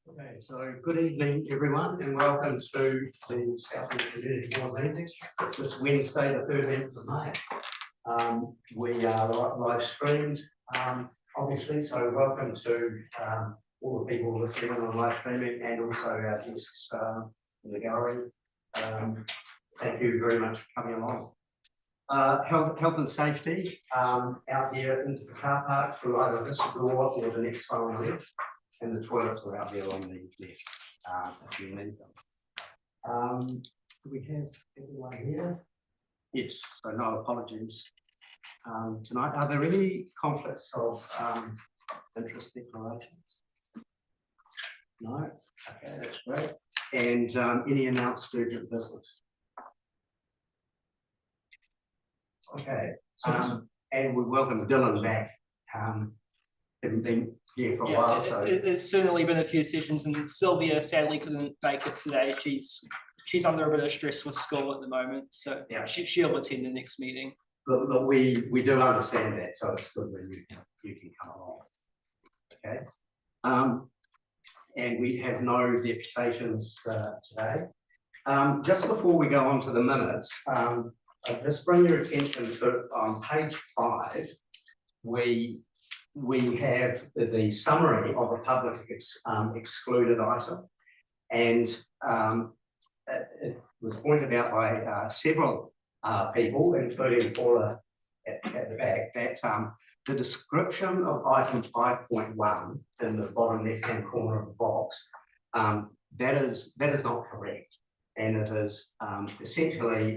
Okay, so good evening, everyone, and welcome to the Southland Community Board meeting this Wednesday, the 13th of May. We are live streamed, obviously, so welcome to all the people listening on live streaming and also our guests in the gallery. Thank you very much for coming along. Health and safety out here into the car park through either this door or the next one on the left. And the toilets are out there on the left, if you need them. Do we have everyone here? Yes, so no apologies tonight. Are there any conflicts of interest declarations? No? Okay, that's great. And any announced urgent business? Okay, and we welcome Dylan back. Haven't been here for a while, so it's certainly been a few sessions, and Sylvia sadly couldn't make it today. She's under a bit of stress with school at the moment, so yeah, she'll attend the next meeting. But we do understand that, so it's good when you can come along. Okay, and we have no deputations today. Just before we go on to the minutes, I'll just bring your attention to on page 5. We have the summary of a public excluded item, and it was pointed out by several people, including Paula at the back, that the description of item 5.1 in the bottom left-hand corner of the box, that is not correct, and it is essentially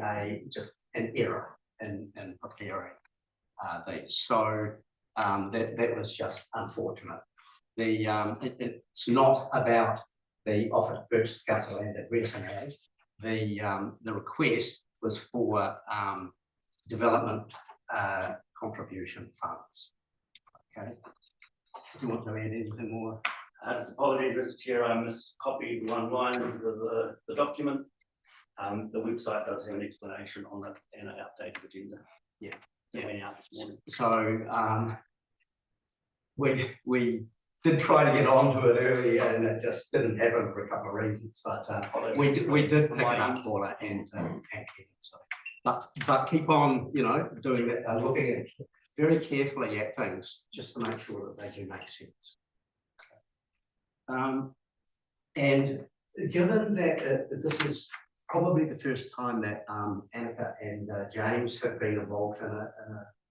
just an error in preparing these. So that was just unfortunate. It's not about the offer to purchase council land at Resingham. The request was for development contribution funds. Okay. Do you want to add anything more? Just apologies, Mr. Chair, I miscopied one line of the document. The website does have an explanation on it and an updated agenda. Yeah. Went out this morning. So we did try to get onto it earlier, and it just didn't happen for a couple of reasons. But we did pick it up, Paula, and so. But keep on, doing that, looking at very carefully at things just to make sure that they do make sense. And given that this is probably the first time that Annika and James have been involved in a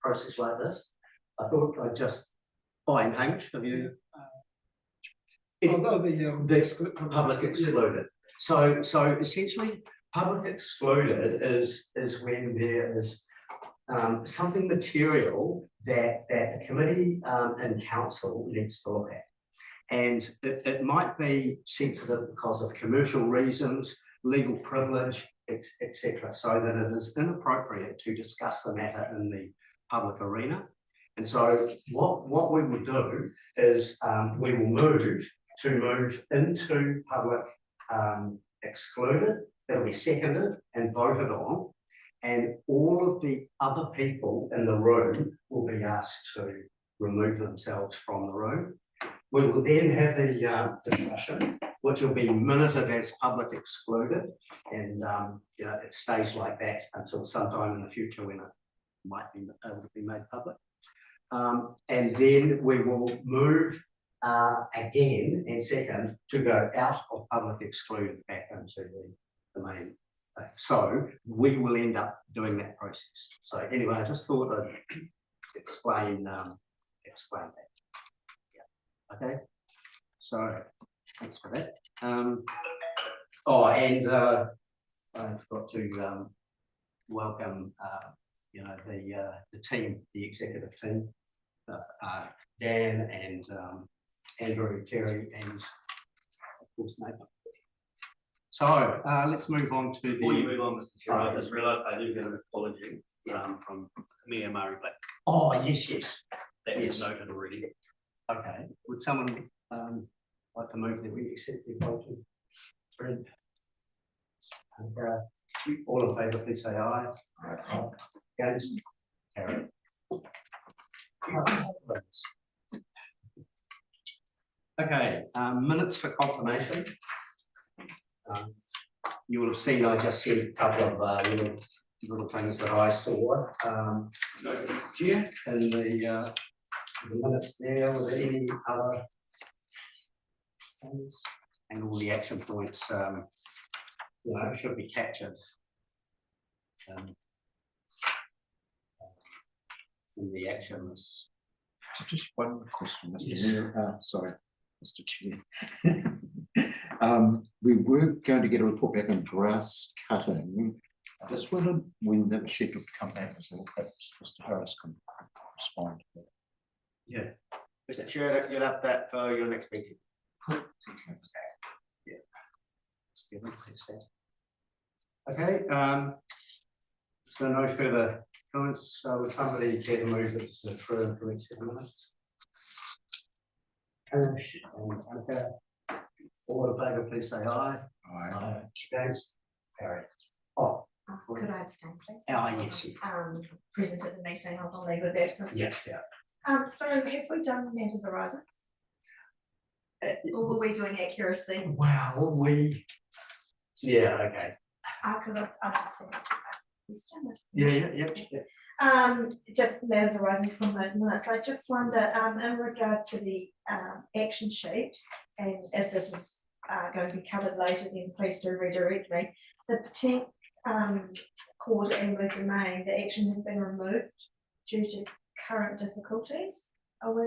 process like this, I thought I'd just H, have you? The public excluded. So essentially, public excluded is when there is something material that the committee and council needs to look at, and it might be sensitive because of commercial reasons, legal privilege, etc., so that it is inappropriate to discuss the matter in the public arena. And so what we will do is we will move into public excluded. That'll be seconded and voted on, and all of the other people in the room will be asked to remove themselves from the room. We will then have the discussion, which will be minuted as public excluded, and it stays like that until sometime in the future when it might be able to be made public. And then we will move again and second to go out of public excluded back into the main thing. So we will end up doing that process. So anyway, I just thought I'd explain that. Yeah. Okay. So thanks for that. And I forgot to welcome the team, the executive team, Dan and Andrew, Terry, and of course Nathan. So let's move on to Before you move on, Mr. Chair, I just realised I do get an apology from Mia Murray Black. Oh yes. That is noted already. Okay. Would someone like to move that we accept the apology? And all in favour, please say aye. Aye. Against? Carried. Okay, minutes for confirmation. You will have seen I just said a couple of little things that I saw. Jim, and the minutes there, were there any other things? And all the action points, should be captured. In the action list. So just one question, Mr. Mayor. Sorry, Mr. Chair. We were going to get a report back on grass cutting. I just wondered when that was scheduled to come back as well. Perhaps Mr. Harris can respond to that. Yeah. Mr. Chair, you'll have that for your next meeting. Yeah. Okay, so no further comments, so would somebody care to move it to through in 7 minutes? Okay. All in favour, please say aye. Aye. Against? Carry. Oh. Could I abstain, please? Yes. Present at the meeting, I was on leave of absence. Yeah. So have we done matters arising? Or were we doing accuracy? Wow, yeah, okay. Because I just said. Yeah. Just matters arising from those minutes. I just wonder, in regard to the action sheet, and if this is going to be covered later, then please do redirect me. The Patenk Court and the domain, the action has been removed due to current difficulties. Am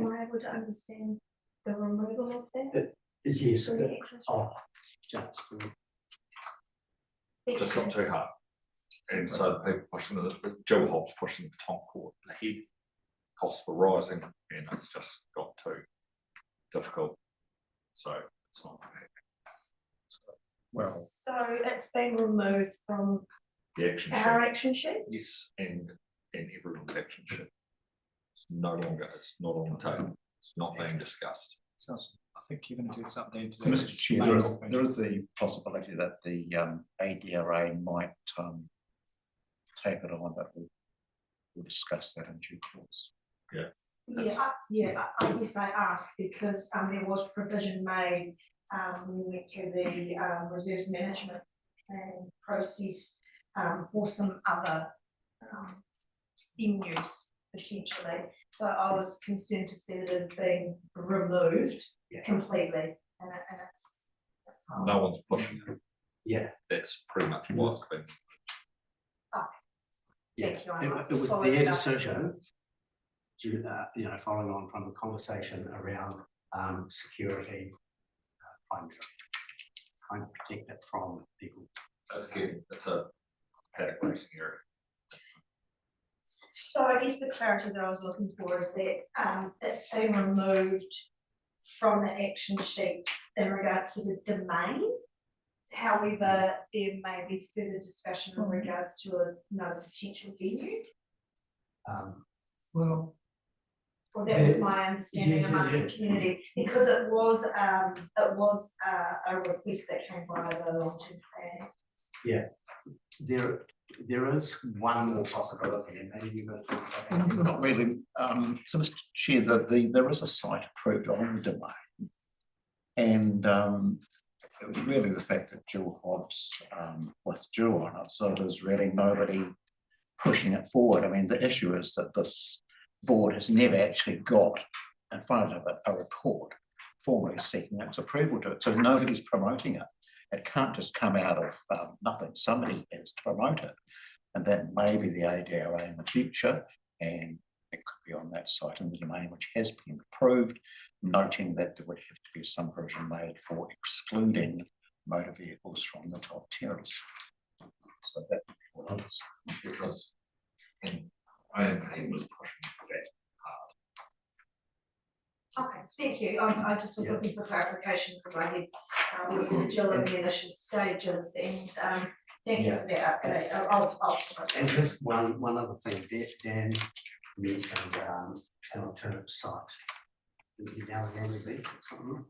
I able to understand the removal of that? Yes. Through the action sheet? Just not too hard. And so the people pushing this, but Jill Hobbs pushing the top court ahead, costs were rising, and it's just got too difficult. So it's not happening. Well, So it's been removed from The action our sheet, action sheet? yes, and everyone's action sheet. It's no longer, it's not on the table, it's not being discussed. Sounds, I think you're going to do something to. so Mr. Chair, there is the possibility that the ADRA might take it on, but we'll discuss that in due course. I guess I asked because there was provision made when we went through the reserves management and process for some other venues potentially. So I was concerned to see that it had been removed completely, and it's hard. No one's pushing it. Yeah. That's pretty much what it's been. Yeah, Thank you, it was following their it up. decision, following on from the conversation around security, trying to protect it from people. That's good, it's a paddock racing area. So I guess the clarity that I was looking for is that it's been removed from the action sheet in regards to the domain. However, there may be further discussion in regards to another potential venue. Well, Well, that was my understanding amongst the community, because it was a request that came via the long-term plan. there is one more possibility, and maybe you're going to talk about that. Not really. So Mr. Chair, there is a site approved on the domain. And it was really the fact that Jill Hobbs withdrew on it. So there's really nobody pushing it forward. I mean, the issue is that this board has never actually got in front of it a report formally seeking its approval to it. So nobody's promoting it. It can't just come out of nothing. Somebody has to promote it. And that may be the ADRA in the future, and it could be on that site in the domain which has been approved, noting that there would have to be some provision made for excluding motor vehicles from the top terrace. So that would be what I was Because AMP was pushing that hard. Okay, thank you. I just was looking for clarification because I had worked with Jill in the initial stages, and thank you for that update. I'll And just one other thing, Dan mentioned an alternative site. Down in Andy Beach or something like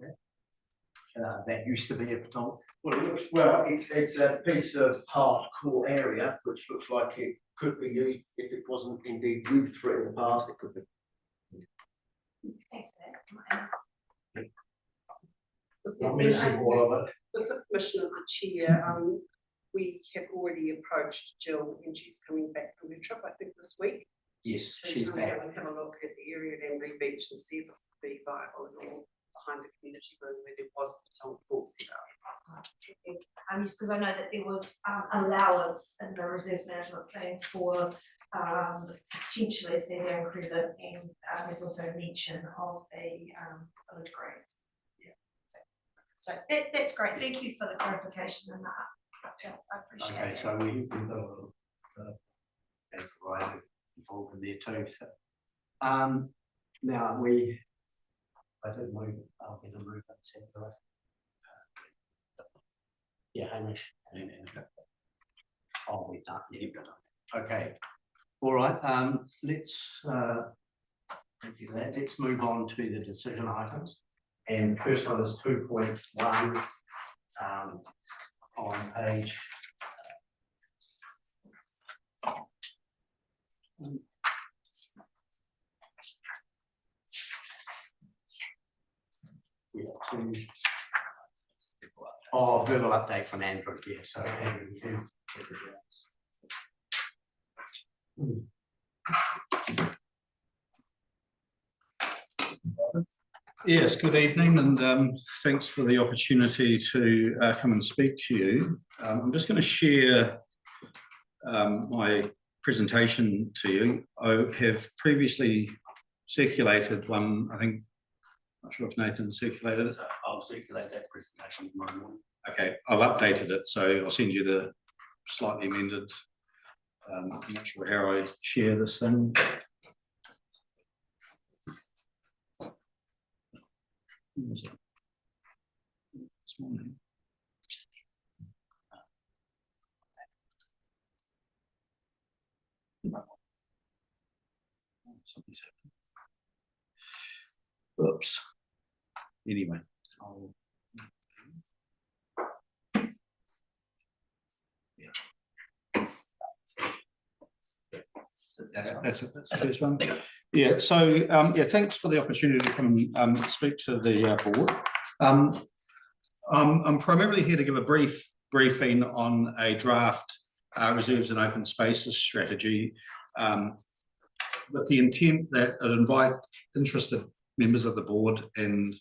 that. That used to be a Patonk. Well, it's a piece of hardcore area which looks like it could be used if it wasn't indeed used for it in the past. It could be. Thanks for that. Not mentioning all of it. With the permission of the chair, we have already approached Jill and she's coming back from her trip, I think this week. Yes, to she's come back. down and have a look at the area at Amberley Beach and see if it would be viable and all behind the community room where there was a tongue pool set up. Yes, because I know that there was allowance in the reserves management plan for potentially a Sandown Crescent, and there's also mention of a village green. Yeah. So that's great, thank you for the clarification and that. I appreciate Okay, it. so we've got a little, as rising involved in there too, so. Now I did move, I'll get a move that sense of it. Yeah, Hamish. Oh, we've done, yeah, you've got it. Okay, all right, let's, thank you for that. Let's move on to the decision items. And the first one is 2.1, on page. Yeah, oh, verbal update from Andrew, yeah, so Andrew, you can take it. Yes, good evening, and thanks for the opportunity to come and speak to you. I'm just going to share my presentation to you. I have previously circulated one, I think, not sure if Nathan circulated it. So I'll circulate that presentation tomorrow morning. Okay, I've updated it, so I'll send you the slightly amended. I'm not sure how I share this thing. Where was it? This morning. Something's happened. Oops. Anyway, I'll. That's it. That's the first one. Yeah. So yeah, thanks for the opportunity to come and speak to the board. I'm primarily here to give a briefing on a draft reserves and open spaces strategy, with the intent that I'd invite interested members of the board and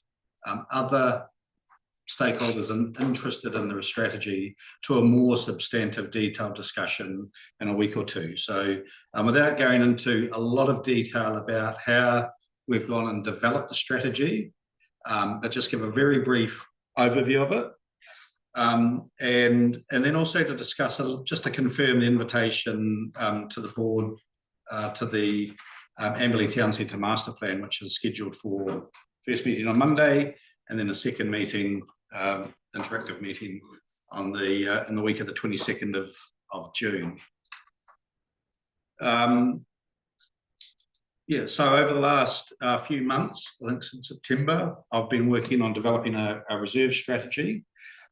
other stakeholders interested in the strategy to a more substantive, detailed discussion in a week or two. So without going into a lot of detail about how we've gone and developed the strategy, but just give a very brief overview of it. And then also to discuss, just to confirm the invitation to the board, to the Amberley Town Centre Master Plan, which is scheduled for first meeting on Monday, and then a second meeting, interactive meeting on the in the week of the 22nd of June. Yeah, so over the last few months, I think since September, I've been working on developing a reserve strategy,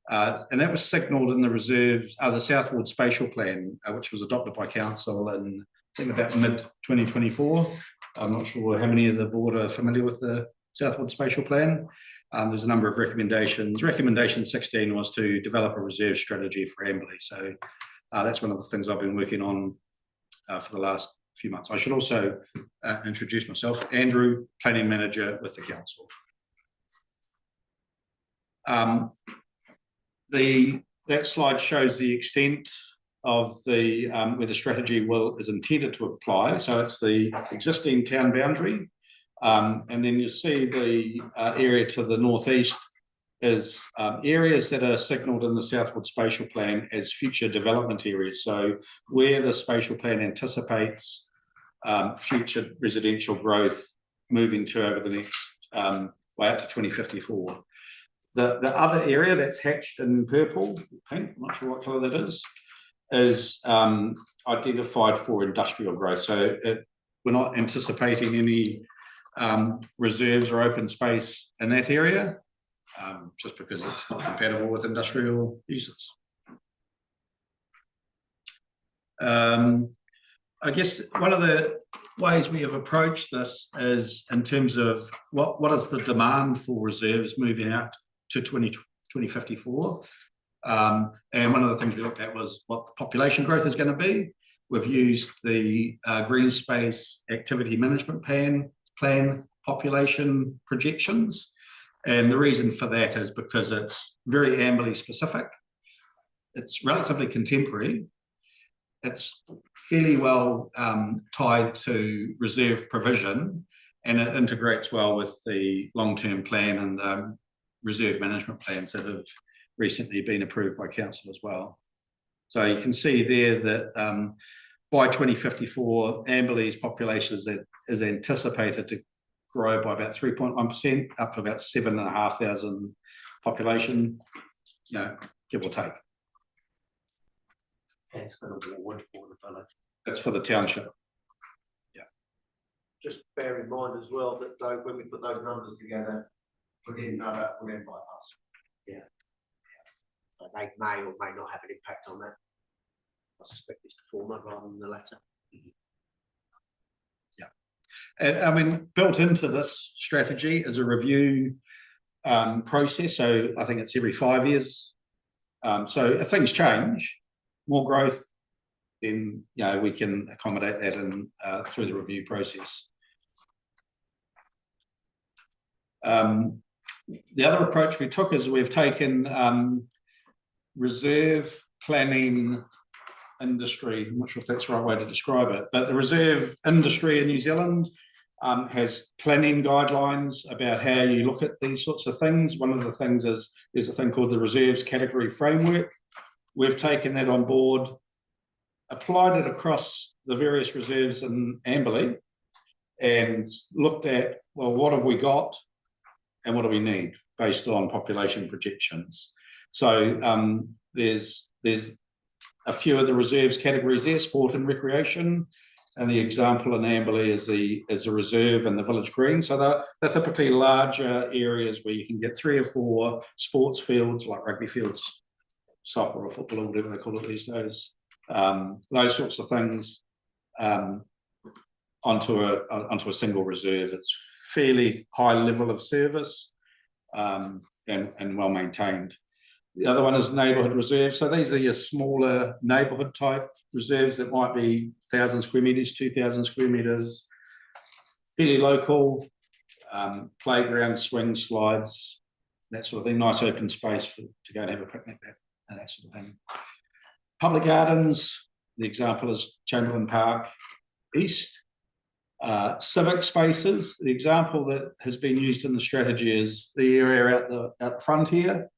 and that was signalled in the reserves, the Southwood Spatial Plan, which was adopted by council in I think about mid-2024. I'm not sure how many of the board are familiar with the Southwood Spatial Plan. There's a number of recommendations. Recommendation 16 was to develop a reserve strategy for Amberley. So that's one of the things I've been working on for the last few months. I should also introduce myself, Andrew, Planning Manager with the council. That slide shows the extent of the where the strategy is intended to apply. So it's the existing town boundary. And then you see the area to the northeast is areas that are signalled in the Southwood Spatial Plan as future development areas. So where the spatial plan anticipates future residential growth moving to over the next way up to 2054. The other area that's hatched in purple, pink, I'm not sure what colour that is identified for industrial growth. So we're not anticipating any reserves or open space in that area, just because it's not compatible with industrial uses. I guess one of the ways we have approached this is in terms of what is the demand for reserves moving out to 2054. And one of the things we looked at was what the population growth is going to be. We've used the Green Space Activity Management Plan population projections. And the reason for that is because it's very Amberley specific. It's relatively contemporary. It's fairly well tied to reserve provision, and it integrates well with the long-term plan and reserve management plans that have recently been approved by council as well. So you can see there that by 2054, Amberley's population is anticipated to grow by about 3.1%, up to about 7,500 population, give or take. That's for the ward or the village. That's for the township. Just bear in mind as well that though, when we put those numbers together, we didn't know that would end bypass. So they may or may not have an impact on that. I suspect it's the former rather than the latter. And I mean, built into this strategy is a review process. So I think it's every 5 years. So if things change, more growth, then we can accommodate that in through the review process. The other approach we took is we've taken reserve planning industry. I'm not sure if that's the right way to describe it, but the reserve industry in New Zealand has planning guidelines about how you look at these sorts of things. One of the things is there's a thing called the Reserves Category Framework. We've taken that on board, applied it across the various reserves in Amberley, and looked at, well, what have we got and what do we need based on population projections. So there's a few of the reserves categories there, sport and recreation, and the example in Amberley is a reserve and the village green. So they're typically larger areas where you can get 3 or 4 sports fields, like rugby fields, soccer or football or whatever they call it these days. Those sorts of things onto a single reserve. It's fairly high level of service and well maintained. The other one is neighbourhood reserves. So these are your smaller neighbourhood type reserves that might be 1,000 square metres, 2,000 square metres, fairly local, playground, swing, slides, that sort of thing. Nice open space to go and have a picnic and that sort of thing. Public gardens, the example is Chamberlain Park East. Civic spaces, the example that has been used in the strategy is the area out the front here.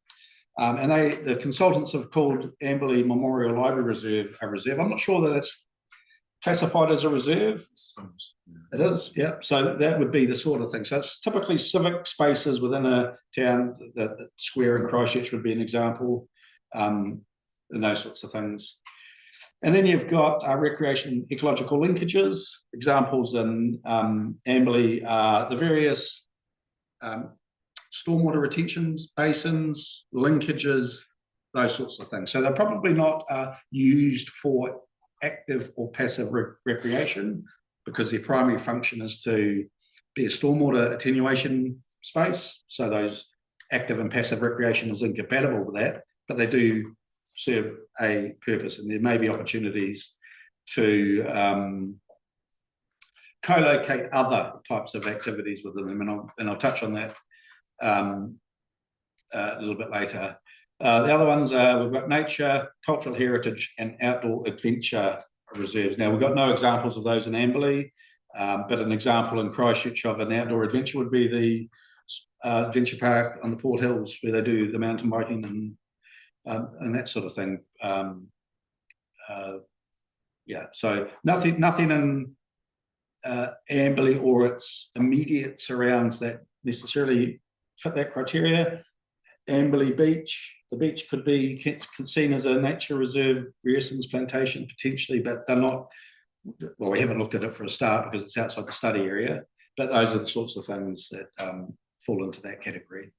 And the consultants have called Amberley Memorial Library Reserve a reserve. I'm not sure that it's classified as a reserve. It is, yeah. So that would be the sort of thing. So it's typically civic spaces within a town. The square in Christchurch would be an example, and those sorts of things. And then you've got recreation ecological linkages. Examples in Amberley are the various stormwater retention basins, linkages, those sorts of things. So they're probably not used for active or passive recreation, because their primary function is to be a stormwater attenuation space. So those active and passive recreation is incompatible with that, but they do serve a purpose, and there may be opportunities to co-locate other types of activities within them, and I'll touch on that a little bit later. The other ones are, we've got nature, cultural heritage, and outdoor adventure reserves. Now, we've got no examples of those in Amberley, but an example in Christchurch of an outdoor adventure would be the adventure park on the Port Hills, where they do the mountain biking and that sort of thing. Yeah, so nothing in Amberley or its immediate surrounds that necessarily fit that criteria. Amberley Beach, the beach could be seen as a nature reserve, Grierson's plantation potentially, but they're not. Well, we haven't looked at it for a start because it's outside the study area, but those are the sorts of things that fall into that category.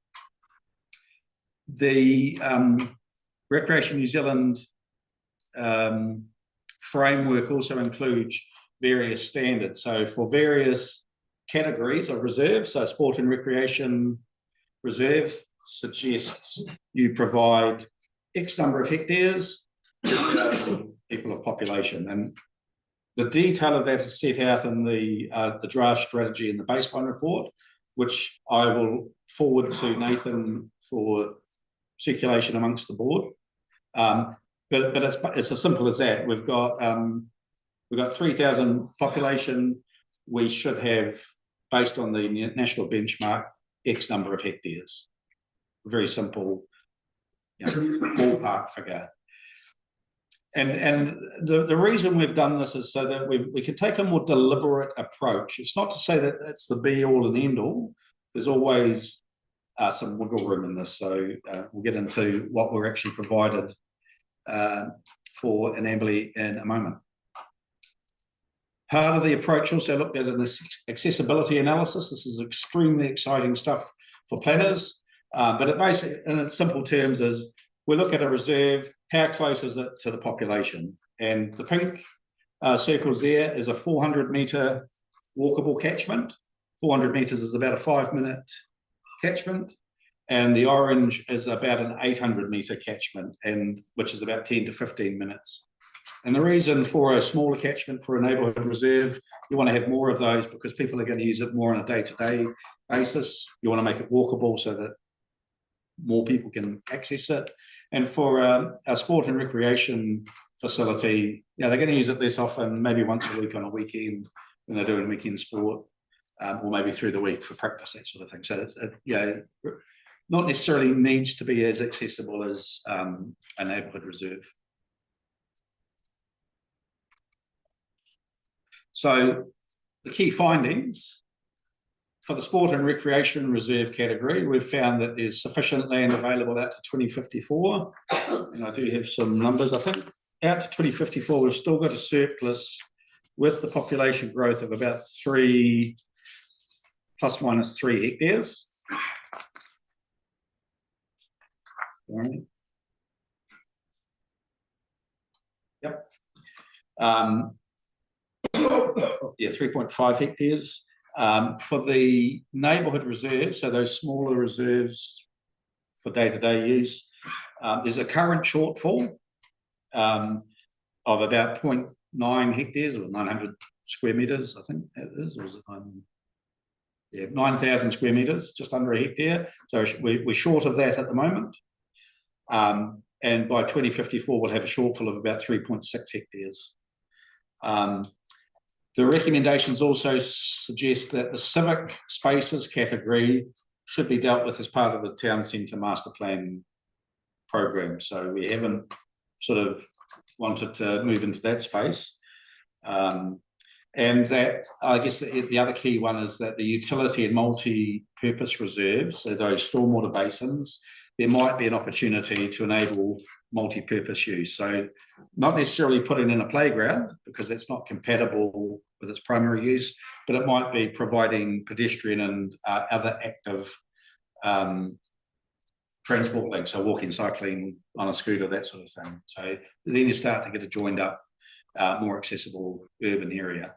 The Recreation New Zealand framework also includes various standards. So for various categories of reserve, so sport and recreation reserve suggests you provide X number of hectares to people of population, and the detail of that is set out in the draft strategy and the baseline report, which I will forward to Nathan for circulation amongst the board. But it's as simple as that. We've got 3,000 population. We should have, based on the national benchmark, X number of hectares. Very simple, ballpark figure. And the reason we've done this is so that we can take a more deliberate approach. It's not to say that it's the be all and end all. There's always some wiggle room in this. So we'll get into what we're actually provided for in Amberley in a moment. Part of the approach also looked at an accessibility analysis. This is extremely exciting stuff for planners, but it basically, in its simple terms, is we look at a reserve, how close is it to the population? And the pink circles there is a 400-metre walkable catchment. 400 metres is about a 5-minute catchment, and the orange is about an 800-metre catchment, and which is about 10 to 15 minutes. And the reason for a smaller catchment for a neighbourhood reserve, you want to have more of those because people are going to use it more on a day-to-day basis. You want to make it walkable so that more people can access it. And for a sport and recreation facility, they're going to use it less often, maybe once a week on a weekend when they're doing weekend sport, or maybe through the week for practice, that sort of thing. So it's, not necessarily needs to be as accessible as a neighbourhood reserve. So the key findings for the sport and recreation reserve category, we've found that there's sufficient land available out to 2054. And I do have some numbers. I think out to 2054, we've still got a surplus with the population growth of about 3 ± 3 hectares. Right. Yep. 3.5 hectares. For the neighbourhood reserves, so those smaller reserves for day-to-day use, there's a current shortfall of about 0.9 hectares or 900 square metres, I think it is, or is it 9,000 square metres, just under a hectare. So we're short of that at the moment. And by 2054, we'll have a shortfall of about 3.6 hectares. The recommendations also suggest that the civic spaces category should be dealt with as part of the town centre master plan program. So we haven't sort of wanted to move into that space. And that, I guess the other key one is that the utility and multi-purpose reserves, so those stormwater basins, there might be an opportunity to enable multi-purpose use. So not necessarily putting in a playground because it's not compatible with its primary use, but it might be providing pedestrian and other active transport links, so walking, cycling, on a scooter, that sort of thing. So then you start to get a joined up, more accessible urban area.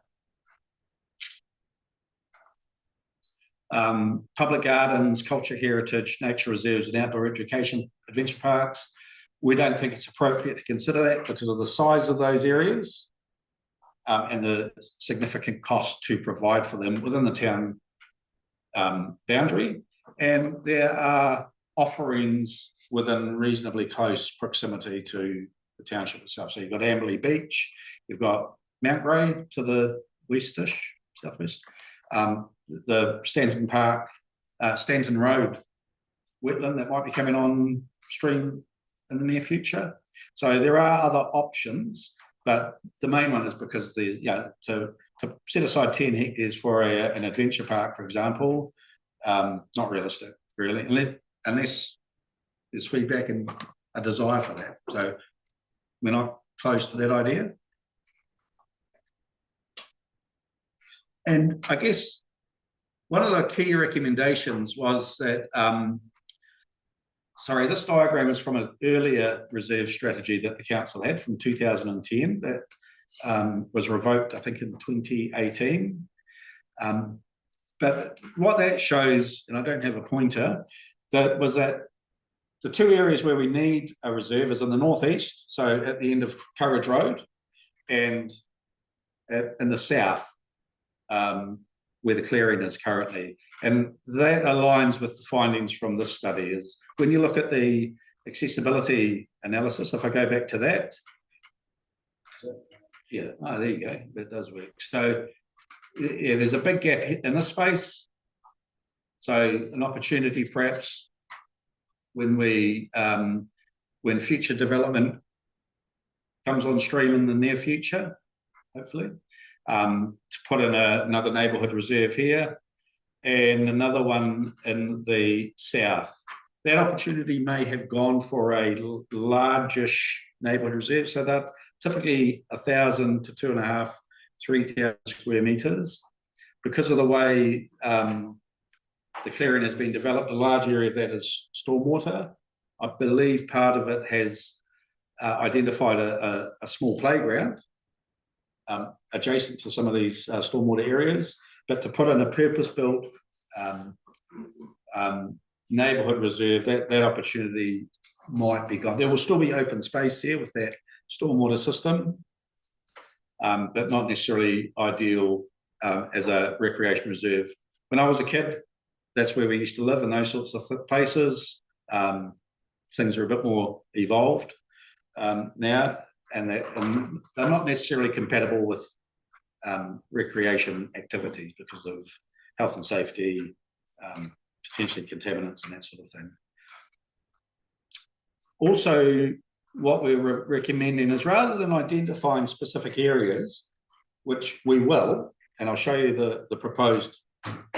Public gardens, culture heritage, nature reserves and outdoor education adventure parks. We don't think it's appropriate to consider that because of the size of those areas and the significant cost to provide for them within the town boundary. And there are offerings within reasonably close proximity to the township itself. So you've got Amberley Beach, you've got Mount Grey to the westish, southwest, the Stanton Park, Stanton Road wetland that might be coming on stream in the near future. So there are other options, but the main one is because there's, to set aside 10 hectares for an adventure park, for example, not realistic, really, unless there's feedback and a desire for that. So we're not close to that idea. And I guess one of the key recommendations was that, this diagram is from an earlier reserve strategy that the council had from 2010 that was revoked, I think, in 2018. But what that shows, and I don't have a pointer, that the two areas where we need a reserve is in the northeast, so at the end of Courage Road, and in the south, where the clearing is currently. And that aligns with the findings from this study. Is when you look at the accessibility analysis, if I go back to that, yeah, oh, there you go, that does work. So yeah, there's a big gap in this space. So an opportunity perhaps when when future development comes on stream in the near future, hopefully, to put in another neighbourhood reserve here and another one in the south. That opportunity may have gone for a largish neighbourhood reserve, so that typically 1,000 to 2,500, 3,000 square metres. Because of the way the clearing has been developed, a large area of that is stormwater. I believe part of it has identified a small playground adjacent to some of these stormwater areas, but to put in a purpose-built neighbourhood reserve, that opportunity might be gone. There will still be open space here with that stormwater system, but not necessarily ideal as a recreation reserve. When I was a kid, that's where we used to live, in those sorts of places. Things are a bit more evolved now, and they're not necessarily compatible with recreation activities because of health and safety, potentially contaminants and that sort of thing. Also, what we're recommending is, rather than identifying specific areas, which we will, and I'll show you the proposed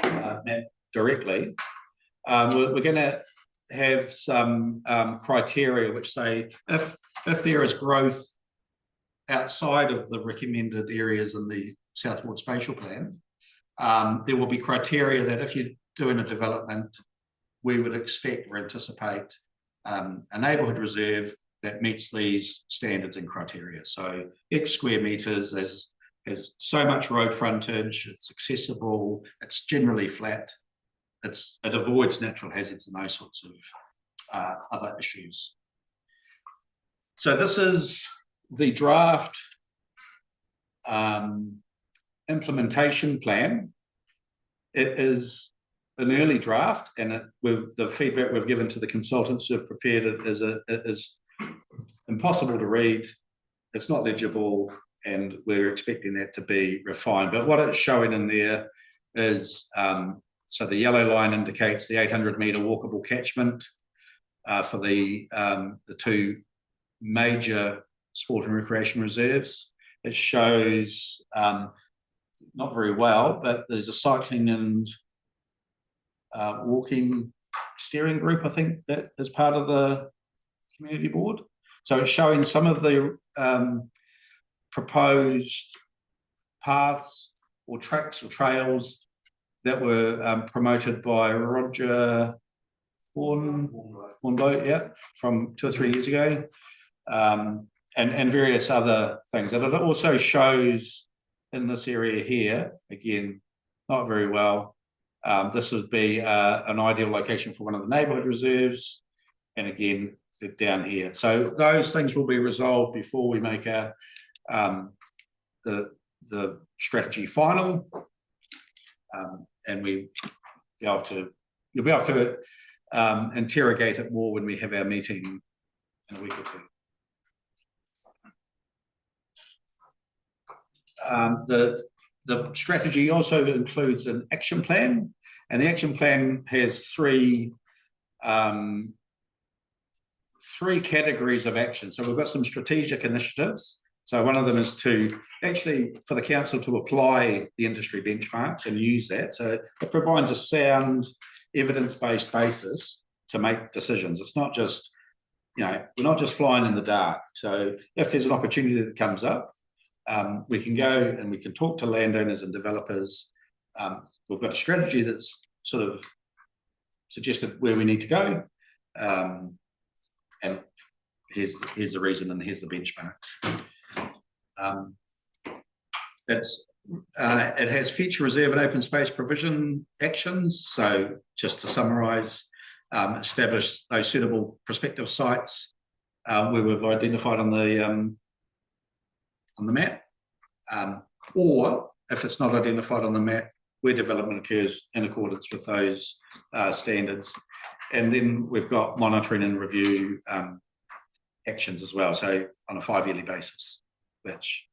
map directly, we're going to have some criteria which say if there is growth outside of the recommended areas in the Southward Spatial Plan, there will be criteria that if you're doing a development, we would expect or anticipate a neighbourhood reserve that meets these standards and criteria. So X square metres, has so much road frontage, it's accessible, it's generally flat, it avoids natural hazards and those sorts of other issues. So this is the draft implementation plan. It is an early draft, and with the feedback we've given to the consultants who have prepared it is impossible to read. It's not legible, and we're expecting that to be refined. But what it's showing in there is, so the yellow line indicates the 800-metre walkable catchment for the two major sport and recreation reserves. It shows, not very well, but there's a cycling and walking steering group, I think, that is part of the community board. So it's showing some of the proposed paths or tracks or trails that were promoted by Roger Hornbow, yeah, from 2 or 3 years ago, and various other things. And it also shows in this area here, again, not very well, this would be an ideal location for one of the neighbourhood reserves, and again, down here. So those things will be resolved before we make the strategy final, and you'll be able to interrogate it more when we have our meeting in a week or two. The strategy also includes an action plan, and the action plan has three categories of action. So we've got some strategic initiatives. So one of them is to actually, for the council to apply the industry benchmarks and use that. So it provides a sound, evidence-based basis to make decisions. It's not just, we're not just flying in the dark. So if there's an opportunity that comes up, we can go and we can talk to landowners and developers. We've got a strategy that's sort of suggested where we need to go. And here's the reason, and here's the benchmark. it has future reserve and open space provision actions. So just to summarise, establish those suitable prospective sites where we've identified on the map, or if it's not identified on the map, where development occurs in accordance with those standards. And then we've got monitoring and review actions as well, so on a 5-yearly basis, which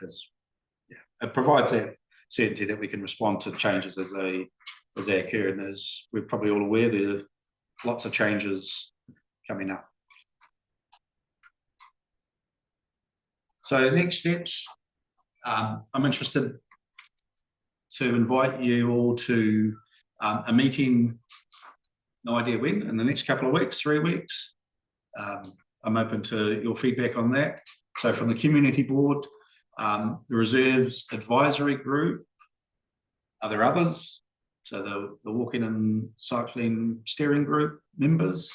is, it provides that certainty that we can respond to changes as they occur. And as we're probably all aware, there are lots of changes coming up. So next steps, I'm interested to invite you all to a meeting, no idea when, in the next couple of weeks, 3 weeks. I'm open to your feedback on that. So from the community board, the reserves advisory group, are there others? So the walking and cycling steering group members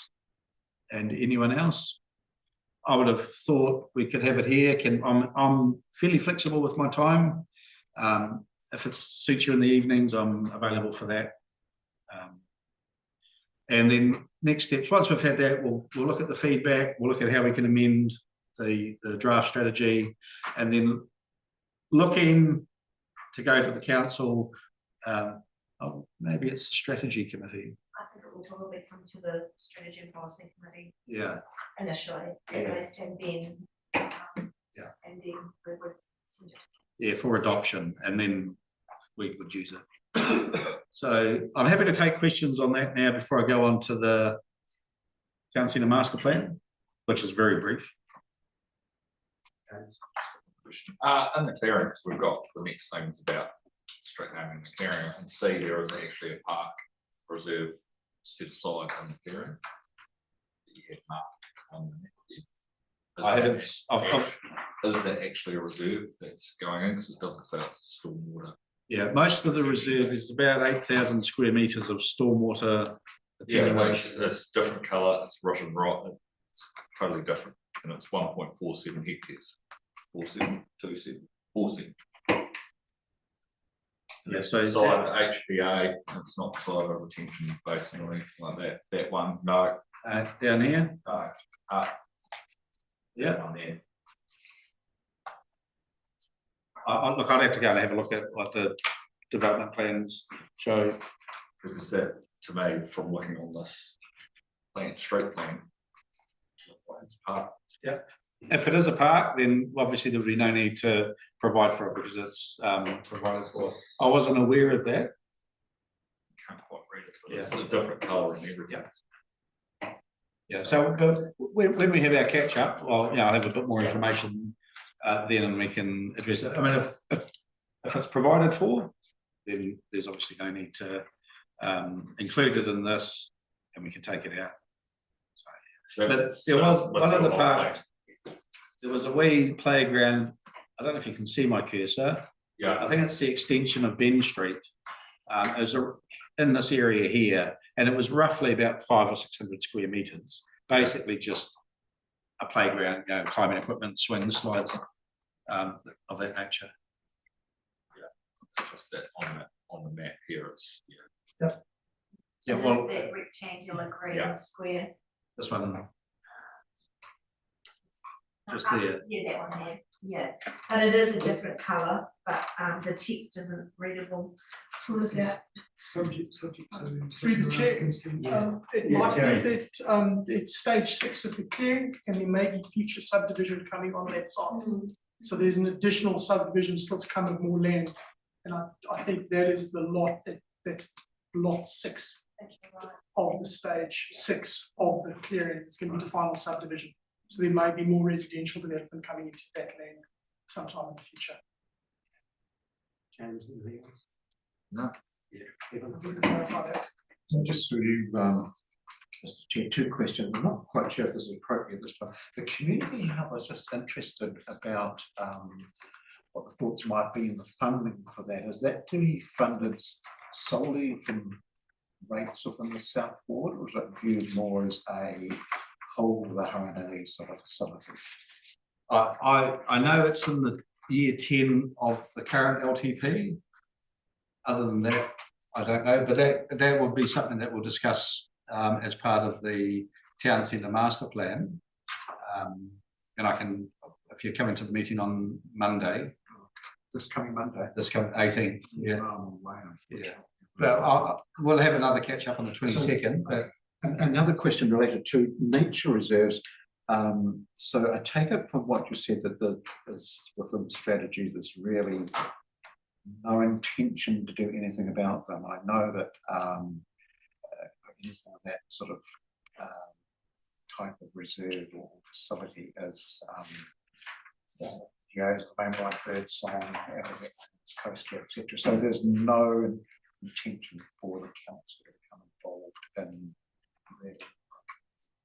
and anyone else? I would have thought we could have it here. I'm fairly flexible with my time. If it suits you in the evenings, I'm available for that. And then next steps, once we've had that, we'll look at the feedback, we'll look at how we can amend the draft strategy, and then looking to go to the council. Maybe it's the strategy committee. I think it will probably come to the strategy and policy committee. Yeah. Initially, at least, and then. And then we would send it. Yeah, for adoption, and then we would use it. So I'm happy to take questions on that now before I go on to the Town Centre Master Plan, which is very brief. In the clearings, we've got the next things about straight naming the clearing. I can see there is actually a park reserve set aside in the clearing. You had marked on the map. Is that actually a reserve that's going in? Because it doesn't say it's stormwater. Yeah, most of the reserve is about 8,000 square metres of stormwater attenuation. It's different colour, it's Russian rot, it's totally different, and it's 1.47 hectares. 47. Yeah, so beside the HPA, it's not beside a retention basin or anything like that. That one, no. Down here? Yeah. Down there. Look, I'd have to go and have a look at what the development plans show. Because that, to me, from looking on this street plan, it's park. Yeah. If it is a park, then obviously there would be no need to provide for it because it's provided for. I wasn't aware of that. Can't quite read it, but it's a different colour and everything. Yeah. So, but when we have our catch up, well, I'll have a bit more information then, and we can address it. I mean, if it's provided for, then there's obviously no need to include it in this, and we can take it out. So, but there was one of the parks. There was a wee playground. I don't know if you can see my cursor. Yeah. I think it's the extension of Ben Street. It was in this area here, and it was roughly about 500 or 600 square metres. Basically, just a playground, climbing equipment, swing slides, of that nature. Yeah, it's just that on the map here. It's Yeah. Well, that rectangular green square. this one. Just there. Yeah, that one there, yeah, but it is a different colour, but the text isn't readable. Subject to through the chair, it might be that it's stage 6 of the clearing and there may be future subdivision coming on that side. So there's an additional subdivision still to come with more land, and I think that is the lot that's lot 6 of the stage 6 of the clearing. It's going to be the final subdivision. So there may be more residential development coming into that land sometime in the future. James, anything else? No. Yeah. So just through you, Mr. Chair, 2 questions. I'm not quite sure if this is appropriate this time. The community hub, I was just interested about what the thoughts might be in the funding for that. Is that to be funded solely from rates within the South Ward, or is it viewed more as a whole of the Haranui sort of facility? I know it's in the year 10 of the current LTP. Other than that, I don't know, but that will be something that we'll discuss as part of the town centre master plan. And I can, if you're coming to the meeting on Monday. This coming Monday. This coming 18th, yeah. Yeah. Well, we'll have another catch up on the 22nd, but. And the other question related to nature reserves. So I take it from what you said that is within the strategy, there's really no intention to do anything about them. I know that anything of that sort of type of reserve or facility is the mainline bird song, coastal, etc. So there's no intention for the council to become involved in the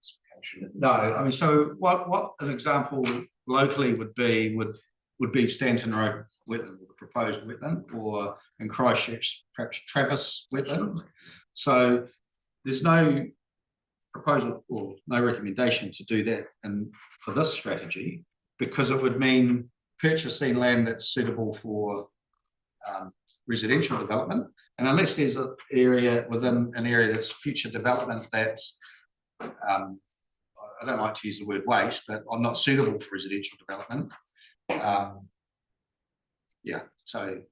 specification. No, I mean, so what an example locally would be Stanton Road wetland, the proposed wetland, or in Christchurch, perhaps Travis wetland. So there's no proposal or no recommendation to do that for this strategy, because it would mean purchasing land that's suitable for residential development. And unless there's an area within an area that's future development that's, I don't like to use the word waste, but are not suitable for residential development. Yeah, so.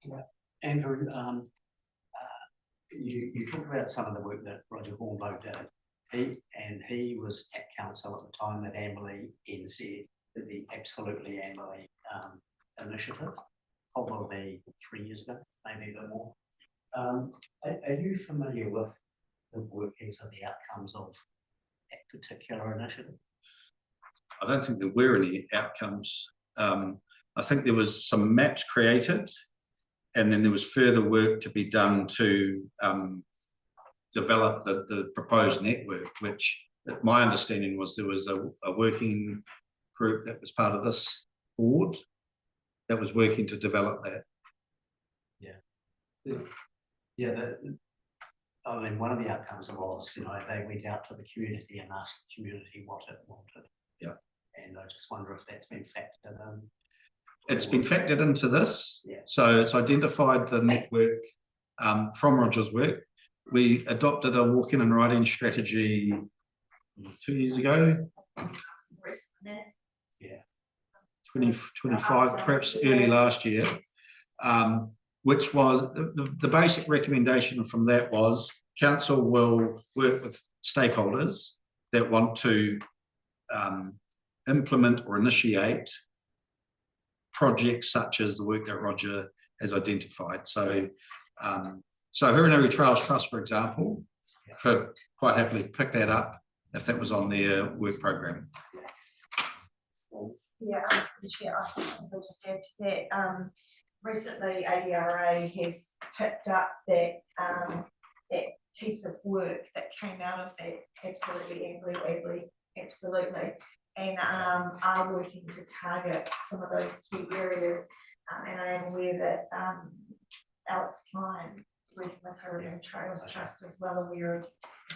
Yeah. Andrew, you talked about some of the work that Roger Hornbow did. He was at council at the time that Amberley NZ did the Absolutely Amberley initiative, probably 3 years ago, maybe a bit more. Are you familiar with the workings of the outcomes of that particular initiative? I don't think there were any outcomes. I think there was some maps created, and then there was further work to be done to develop the proposed network, which my understanding was there was a working group that was part of this board that was working to develop that. Yeah, I mean, one of the outcomes was, they went out to the community and asked the community what it wanted. Yeah. And I just wonder if that's been factored in. It's been factored into this. Yeah. So it's identified the network from Roger's work. We adopted a walking and riding strategy 2 years ago. Yeah. 2025, perhaps early last year. Which was the basic recommendation from that was council will work with stakeholders that want to implement or initiate projects such as the work that Roger has identified. So, so Huronui Trails Trust, for example, could quite happily pick that up if that was on their work program. Yeah, the chair, I'll just add to that. Recently, ADRA has picked up that that piece of work that came out of that absolutely, and are working to target some of those key areas. And I am aware that Alex Klein, working with Huronui Trails Trust, is well aware of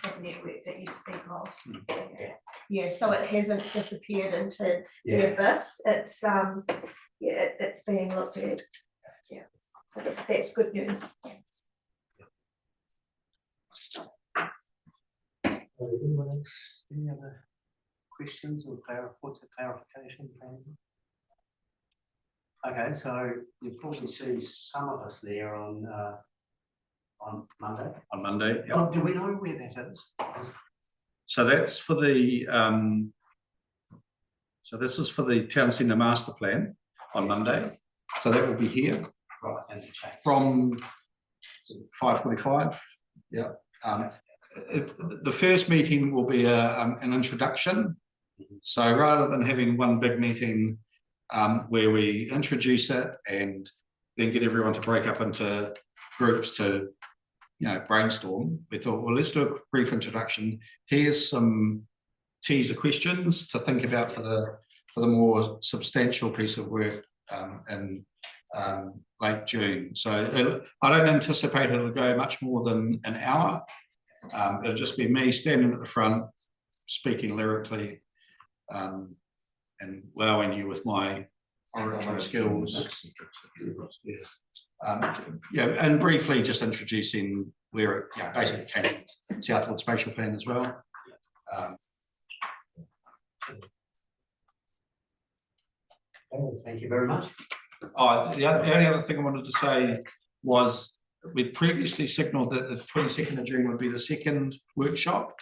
the network that you speak of. Yeah, so it hasn't disappeared into the abyss. It's it's being looked at. Yeah, so that's good news. Anyone else, any other questions or clarification? Okay, so you'll probably see some of us there on Monday. On Monday. Yep. Oh, do we know where that is? So that's for the so this is for the town centre master plan on Monday. So that will be here. Right, and from 5:45. Yeah. The first meeting will be an introduction. So rather than having one big meeting where we introduce it and then get everyone to break up into groups to brainstorm, we thought, well, let's do a brief introduction. Here's some teaser questions to think about for the more substantial piece of work in late June. So I don't anticipate it'll go much more than an hour. It'll just be me standing at the front, speaking lyrically and wowing you with my oratory skills. Yeah, and briefly just introducing where it, basically came from Southwood Spatial Plan as well. Thank you very much. The only other thing I wanted to say was we'd previously signalled that the 22nd of June would be the second workshop.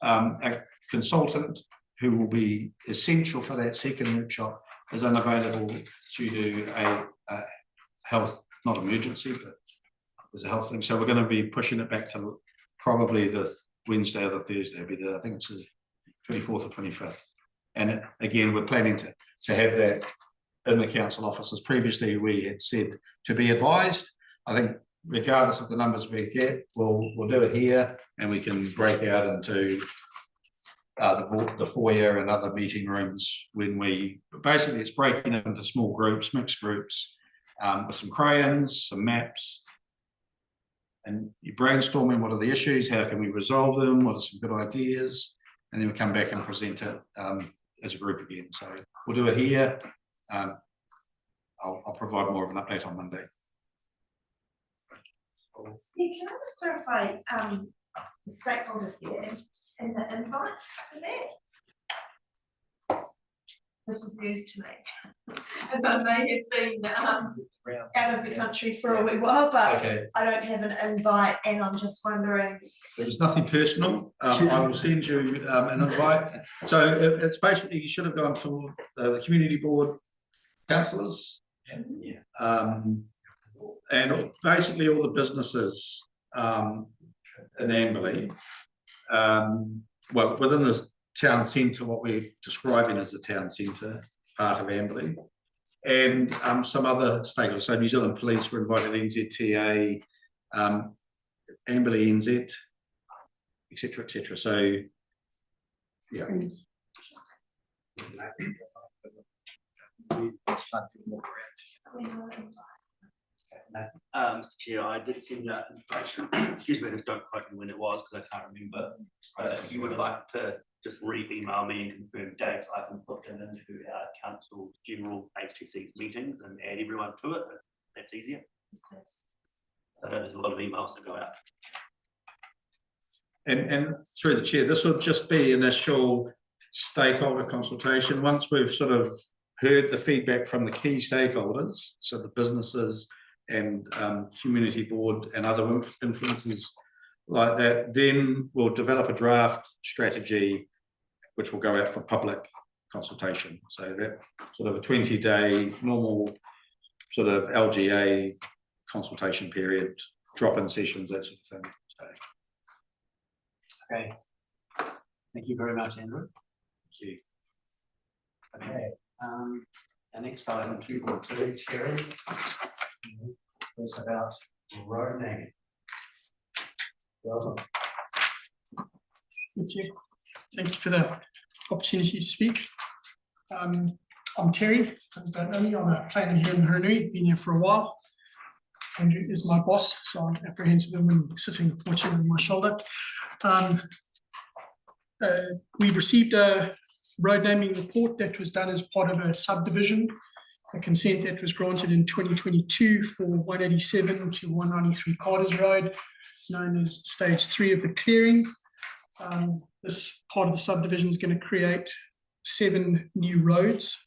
A consultant who will be essential for that second workshop is unavailable due to a health, not emergency, but there's a health thing. So we're going to be pushing it back to probably the Wednesday or the Thursday. It'll be the, I think it's the 24th or 25th. And again, we're planning to have that in the council offices. Previously, we had said to be advised. I think regardless of the numbers we get, we'll do it here, and we can break out into the foyer and other meeting rooms when we basically it's breaking it into small groups, mixed groups, with some crayons, some maps, and you're brainstorming what are the issues, how can we resolve them, what are some good ideas, and then we come back and present it as a group again. So we'll do it here. I'll provide more of an update on Monday. Yeah, can I just clarify, the stakeholders there and the invites for that? This is news to me. And I may have been, out of the country for a wee while, but Okay. I don't have an invite, and I'm just wondering. There was nothing personal. I will send you an invite. So it's basically, you should have gone to the community board councillors. And basically all the businesses in Amberley, well, within the town centre, what we're describing as the town centre part of Amberley, and some other stakeholders. So New Zealand Police were invited, NZTA, Amberley NZ, etc., etc. So, yeah. It's fun to walk around. Mr. Chair, I did send out information, excuse me, I just don't quite know when it was because I can't remember. If you would like to just re-email me and confirm dates, I can put them into our council general HTC meetings and add everyone to it. That's easier. I know there's a lot of emails that go out. And through the chair, this will just be initial stakeholder consultation. Once we've sort of heard the feedback from the key stakeholders, so the businesses and community board and other influencers like that, then we'll develop a draft strategy which will go out for public consultation. So that sort of a 20-day normal sort of LGA consultation period, drop-in sessions, that sort of thing. So. Okay. Thank you very much, Andrew. Thank you. Okay. The next item, 2.2, Terry, is about road naming. Welcome. Thank you. Thank you for the opportunity to speak. I'm Terry. For those who don't know me, I'm a planner here in Hurunui, been here for a while. Andrew is my boss, so I'm apprehensive of him sitting watching on my shoulder. We've received a road naming report that was done as part of a subdivision, a consent that was granted in 2022 for 187 to 193 Carter's Road, known as stage 3 of the clearing. This part of the subdivision is going to create 7 new roads.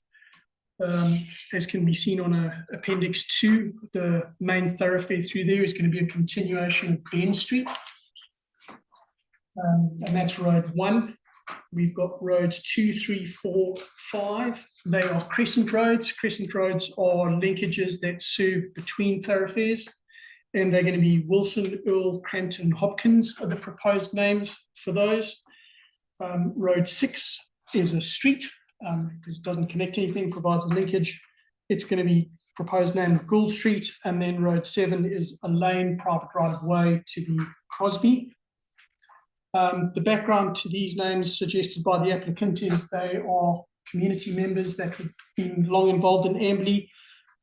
As can be seen on appendix 2, the main thoroughfare through there is going to be a continuation of Ben Street. And that's road 1. We've got roads 2, 3, 4, 5. They are crescent roads. Crescent roads are linkages that serve between thoroughfares. And they're going to be Wilson, Earl, Cranton, Hopkins are the proposed names for those. Road 6 is a street because it doesn't connect anything, provides a linkage. It's going to be proposed name of Gould Street. And then road 7 is a lane, private right of way to be Crosby. The background to these names suggested by the applicant is they are community members that have been long involved in Amberley.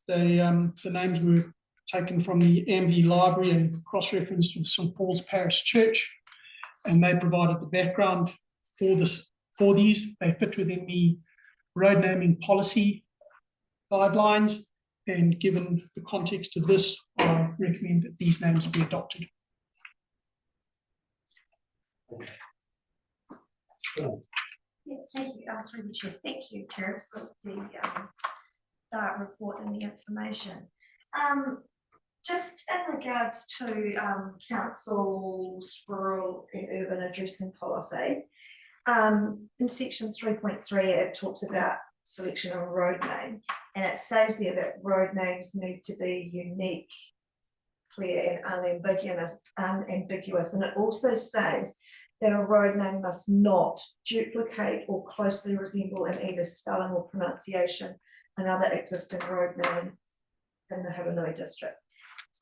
The names were taken from the Amberley Library and cross-referenced with St Paul's Parish Church, and they provided the background for these. They fit within the road naming policy guidelines. And given the context of this, I recommend that these names be adopted. Yeah, thank you, through the chair, thank you, Terry, for the report and the information. Just in regards to council's rural and urban addressing policy, in section 3.3, it talks about selection of a road name, and it says there that road names need to be unique, clear and unambiguous, and it also says that a road name must not duplicate or closely resemble in either spelling or pronunciation another existing road name in the Haranui district.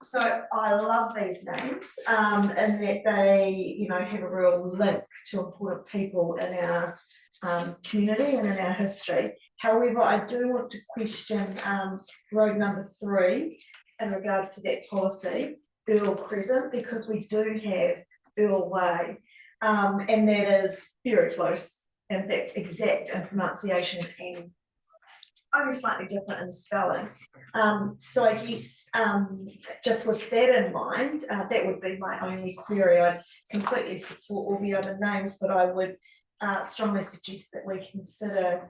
So I love these names, and that they, you know, have a real link to important people in our community and in our history. However, I do want to question road number 3 in regards to that policy, Earl Crescent, because we do have Earl Way, and that is very close, in fact, exact in pronunciation and only slightly different in spelling. So I guess just with that in mind, that would be my only query. I completely support all the other names, but I would strongly suggest that we consider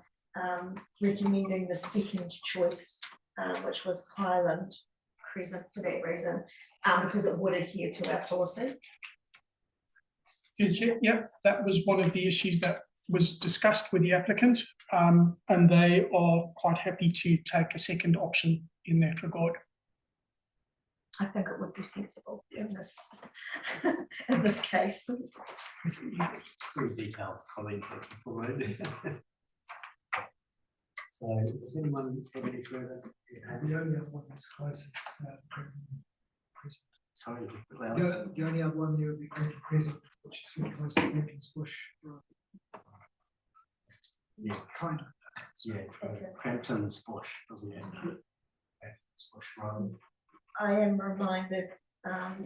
recommending the second choice, which was Highland Crescent for that reason, because it would adhere to our policy. Yeah, that was one of the issues that was discussed with the applicant, and they are quite happy to take a second option in that regard. I think it would be sensible in this in this case. Pretty detailed comment. So, does anyone have any further? The only other one that's close is Sorry, the only other one there would be Creighton Crescent, which is very close to Creighton's Bush. Yeah, Kind of. yeah, Crampton's Bush, doesn't it? Crampton's Bush Road. I am reminded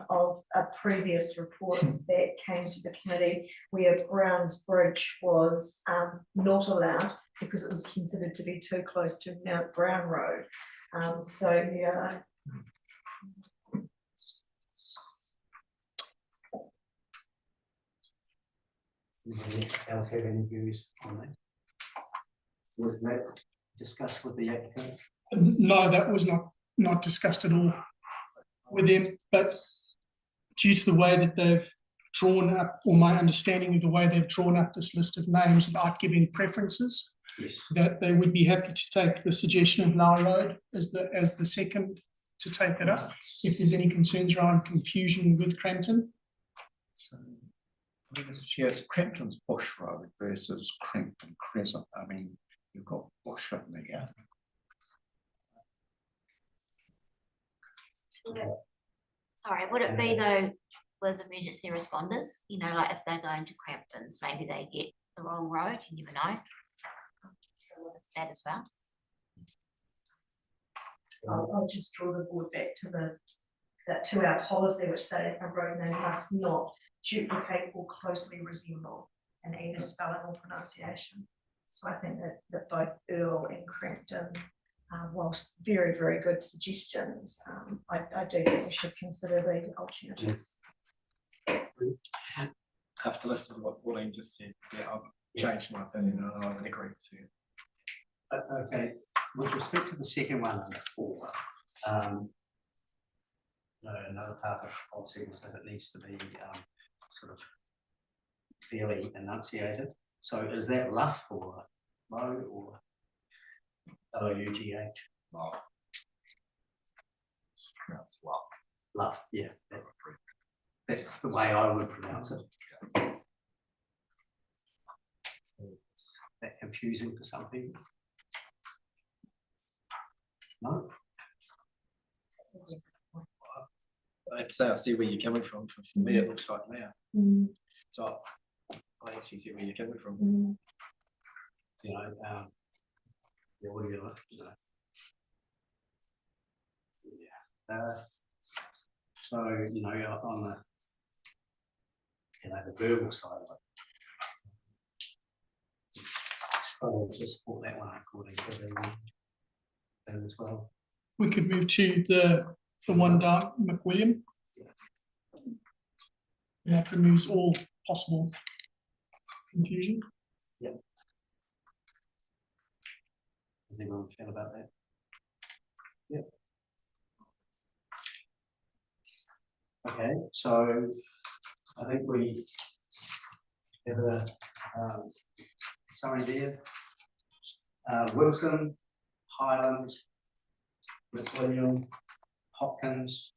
of a previous report that came to the committee where Browns Bridge was not allowed because it was considered to be too close to Mount Brown Road. So yeah. Anybody else have any views on that? Was that discussed with the applicant? No, that was not discussed at all with them, but due to the way that they've drawn up, or my understanding of the way they've drawn up this list of names without giving preferences, yes, that they would be happy to take the suggestion of Lau Road as the second to take it up, if there's any concerns around confusion with Crampton. So, Mr. Chair, it's Crampton's Bush Road versus Crampton Crescent. I mean, you've got bush in there. Sorry, would it be though with emergency responders, you know, like if they're going to Crampton's, maybe they get the wrong road, you never know. That as well. I'll just draw the board back to our policy, which says a road name must not duplicate or closely resemble in either spelling or pronunciation. So I think that both Earl and Crampton, whilst very, very good suggestions, I do think we should consider the alternatives. After listening to what Ian just said, yeah, I've changed my opinion and I would agree with you. Okay, with respect to the second one under 4, another part of policy is that it needs to be sort of fairly enunciated. So is that luff or low or LOUGH? No. It's pronounced love. Luff, yeah. That's the way I would pronounce it. So is that confusing for some people? No? I have to say, I see where you're coming from. For me, it looks like now. So I actually see where you're coming from. You know, yeah, what do you like? Yeah. So, you know, on the, the verbal side of it, I'll just support that one according to the thing as well. We could move to the one down McWilliam. And that removes all possible confusion. Does anyone feel about that? Yep. Okay, so I think we have a summary there. Wilson, Highland, McWilliam, Hopkins,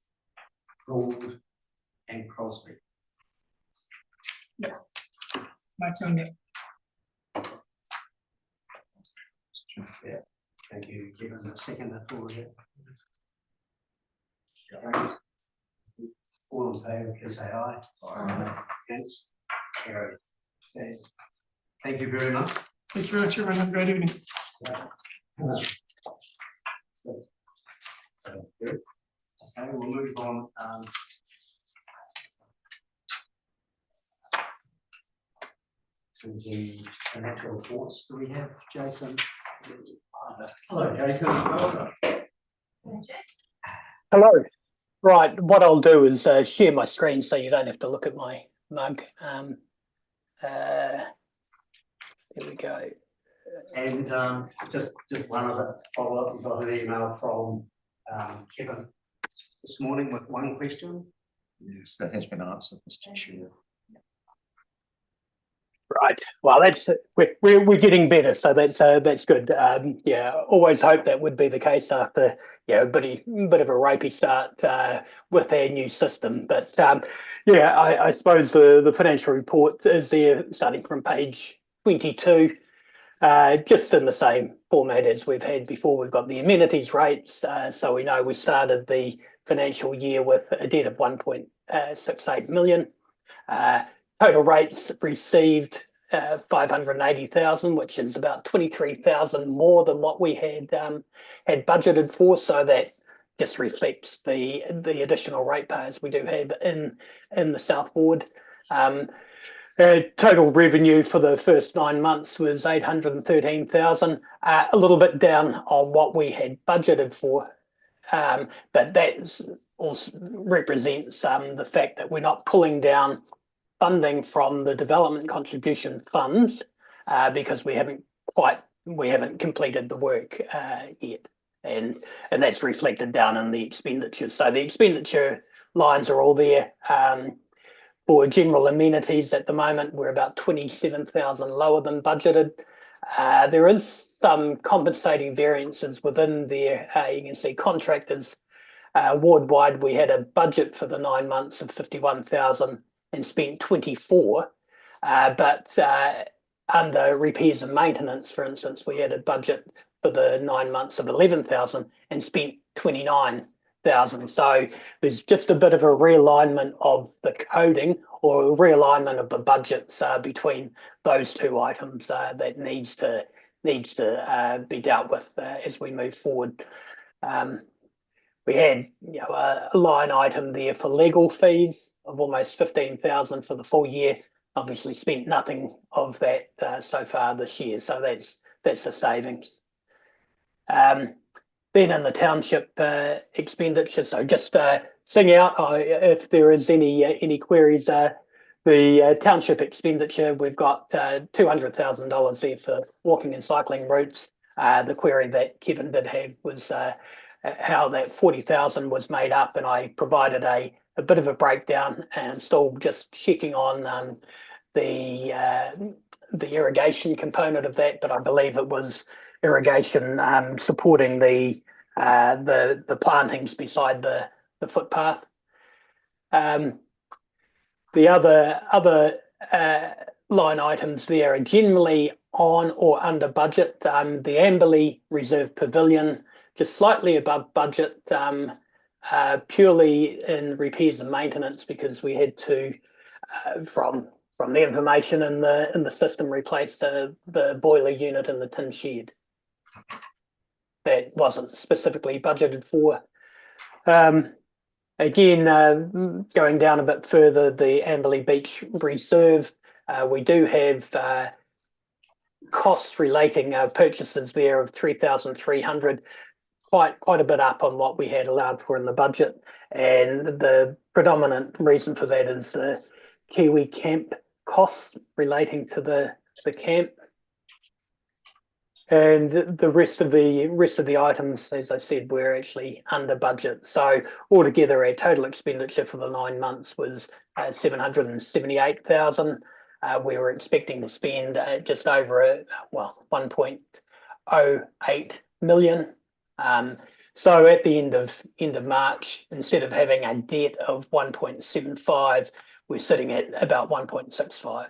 Gould, and Crosby. Maximum. Yeah, thank you. Give us a second for it. Thanks. All in favour, please say aye. Aye. Against? Carried. Okay. Thank you very much. Thank you very much, everyone. Have a great evening. Okay, we'll move on. To the financial reports. Do we have Jason? Hello, Jason. Hello. Right, what I'll do is share my screen so you don't have to look at my mug. There we go. And just one other follow-up. We got an email from Kevin this morning with one question. Yes, that has been answered, Mr. Chair. Right. Well, that's we're getting better, so that's good. Yeah, always hoped that would be the case after a bit of a ropey start with our new system. But yeah, I suppose the financial report is there, starting from page 22, just in the same format as we've had before. We've got the amenities rates, so we know we started the financial year with a debt of 1.68 million. Total rates received 580,000, which is about 23,000 more than what we had budgeted for. So that just reflects the additional ratepayers we do have in the South Ward. Total revenue for the first 9 months was 813,000, a little bit down on what we had budgeted for, but that also represents the fact that we're not pulling down funding from the development contribution funds because we haven't completed the work yet, and that's reflected down in the expenditure. So the expenditure lines are all there. For general amenities at the moment, we're about 27,000 lower than budgeted. There is some compensating variances within there. You can see contractors ward-wide. We had a budget for the 9 months of 51,000 and spent 24, but under repairs and maintenance, for instance, we had a budget for the 9 months of 11,000 and spent 29,000. So there's just a bit of a realignment of the coding or a realignment of the budgets between those two items that needs to be dealt with as we move forward. We had a line item there for legal fees of almost 15,000 for the full year. Obviously spent nothing of that so far this year, so that's a savings. Then in the township expenditure, so just sing out if there is any queries. The township expenditure, we've got $200,000 there for walking and cycling routes. The query that Kevin did have was how that 40,000 was made up, and I provided a bit of a breakdown, and still just checking on the irrigation component of that, but I believe it was irrigation supporting the plantings beside the footpath. The other line items there are generally on or under budget. The Amberley Reserve Pavilion just slightly above budget, purely in repairs and maintenance, because we had to, from the information in the system, replace the boiler unit in the tin shed. That wasn't specifically budgeted for. Again, going down a bit further, the Amberley Beach Reserve, we do have costs relating purchases there of 3,300, quite a bit up on what we had allowed for in the budget. And the predominant reason for that is the Kiwi camp costs relating to the camp. And the rest of the items, as I said, were actually under budget. So altogether, our total expenditure for the 9 months was 778,000. We were expecting to spend just over 1.08 million. So at the end of March, instead of having a debt of 1.75, we're sitting at about 1.65.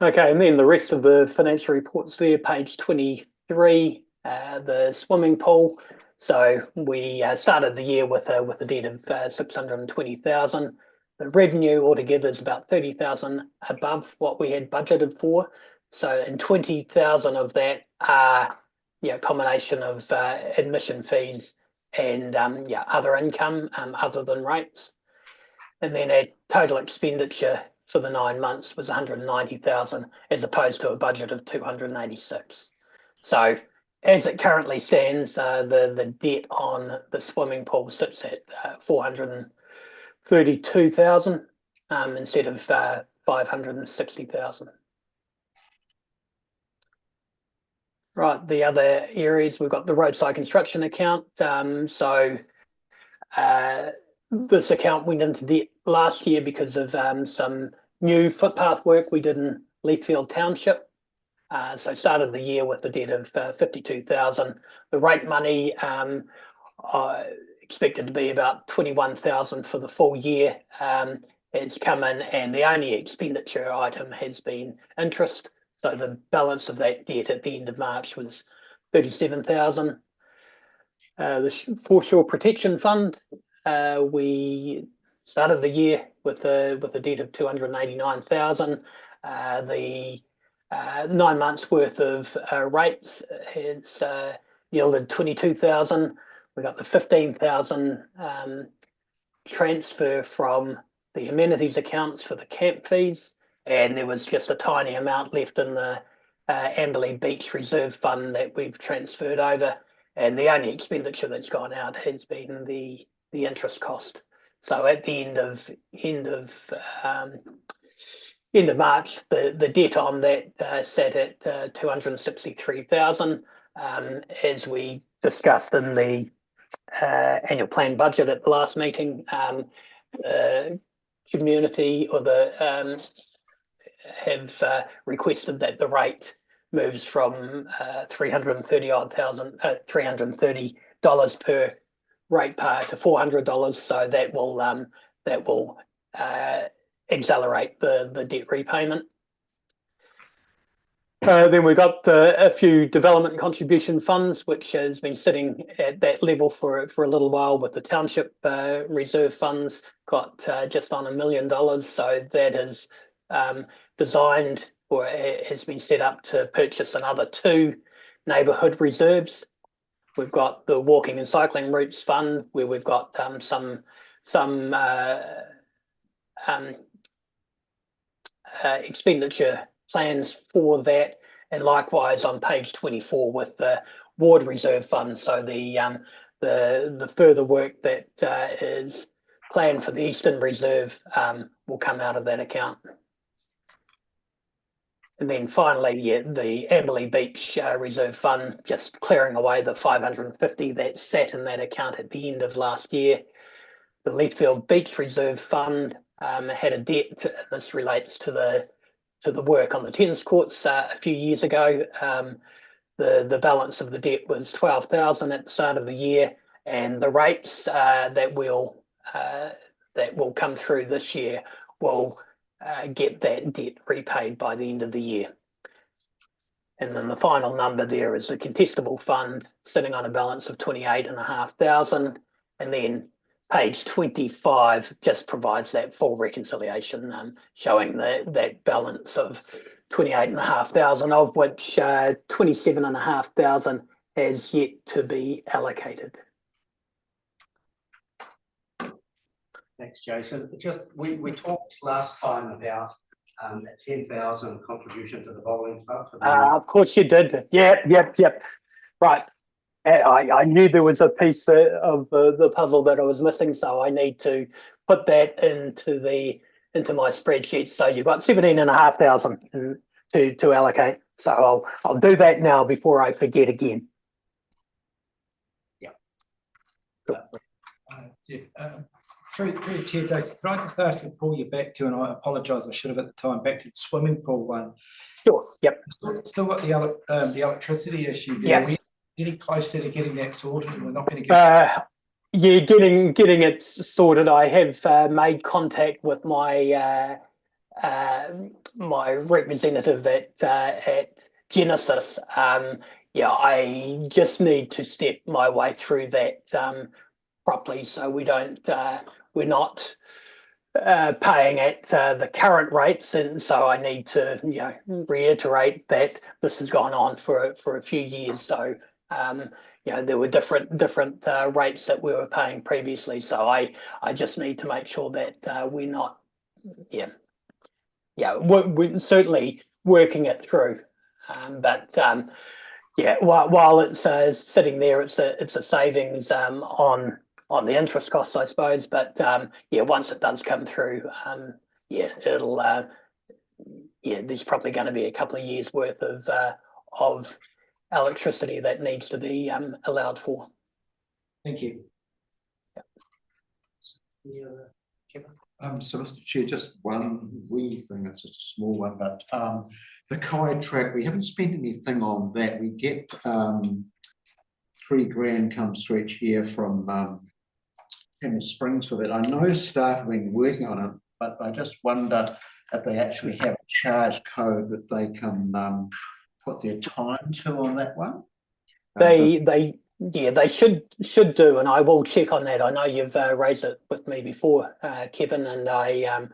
Okay, and then the rest of the financial reports there, page 23, the swimming pool. So we started the year with a debt of 620,000. The revenue altogether is about 30,000 above what we had budgeted for. So, and 20,000 of that are combination of admission fees and other income other than rates. And then our total expenditure for the 9 months was 190,000 as opposed to a budget of 286. So as it currently stands, the debt on the swimming pool sits at 432,000 instead of 560,000. Right, the other areas, we've got the roadside construction account. This account went into debt last year because of some new footpath work we did in Leithfield Township. So started the year with a debt of 52,000. The rate money expected to be about 21,000 for the full year. It's come in, and the only expenditure item has been interest. So the balance of that debt at the end of March was 37,000. The Foreshore Protection Fund, we started the year with a debt of 289,000. The 9 months worth of rates has yielded 22,000. We got the 15,000 transfer from the amenities accounts for the camp fees, and there was just a tiny amount left in the Amberley Beach Reserve Fund that we've transferred over, and the only expenditure that's gone out has been the interest cost. So at the end of March, the debt on that sat at 263,000. As we discussed in the annual plan budget at the last meeting, community or the have requested that the rate moves from $330 per ratepayer to $400. So that will accelerate the debt repayment. Then we've got a few development contribution funds, which has been sitting at that level for a little while, with the township reserve funds got just on $1 million. So that is designed, or has been set up to purchase another 2 neighbourhood reserves. We've got the walking and cycling routes fund, where we've got some expenditure plans for that, and likewise on page 24 with the ward reserve fund. So the further work that is planned for the Eastern Reserve will come out of that account. And then finally, the Amberley Beach Reserve Fund, just clearing away the 550 that sat in that account at the end of last year. The Leithfield Beach Reserve Fund had a debt. This relates to the work on the tennis courts a few years ago. The balance of the debt was 12,000 at the start of the year, and the rates that will come through this year will get that debt repaid by the end of the year. And then the final number there is the contestable fund, sitting on a balance of 28,500, and then page 25 just provides that full reconciliation, showing that balance of 28,500, of which 27,500 has yet to be allocated. Thanks, Jason. Just we talked last time about that 10,000 contribution to the bowling club for the. Of course you did. Yep. Right. I knew there was a piece of the puzzle that I was missing, so I need to put that into my spreadsheet. So you've got 17,500 to allocate. So I'll do that now before I forget again. Jeff, through the chair, Jason, can I just ask you to pull you back to, and I apologise, I should have at the time, back to the swimming pool one. Sure. Yep. Still got the electricity issue there. Yep. Are we getting closer to getting that sorted, and we're not going to get. Yeah, getting it sorted. I have made contact with my my representative at Genesis. I just need to step my way through that properly, so we don't we're not paying at the current rates, and so I need to reiterate that this has gone on for a few years. So there were different rates that we were paying previously. So I just need to make sure that we're not we're certainly working it through. While it's sitting there, it's a savings on the interest costs, I suppose. But once it does come through, it'll there's probably going to be a couple of years worth of electricity that needs to be allowed for. Thank you. So Mr. Chair, just one wee thing, it's just a small one, but the Kai track, we haven't spent anything on that. We get $3,000 comes through each year from Camel Springs for that. I know staff have been working on it, but I just wonder if they actually have a charge code that they can put their time to on that one. They should do, and I will check on that. I know you've raised it with me before, Kevin, and I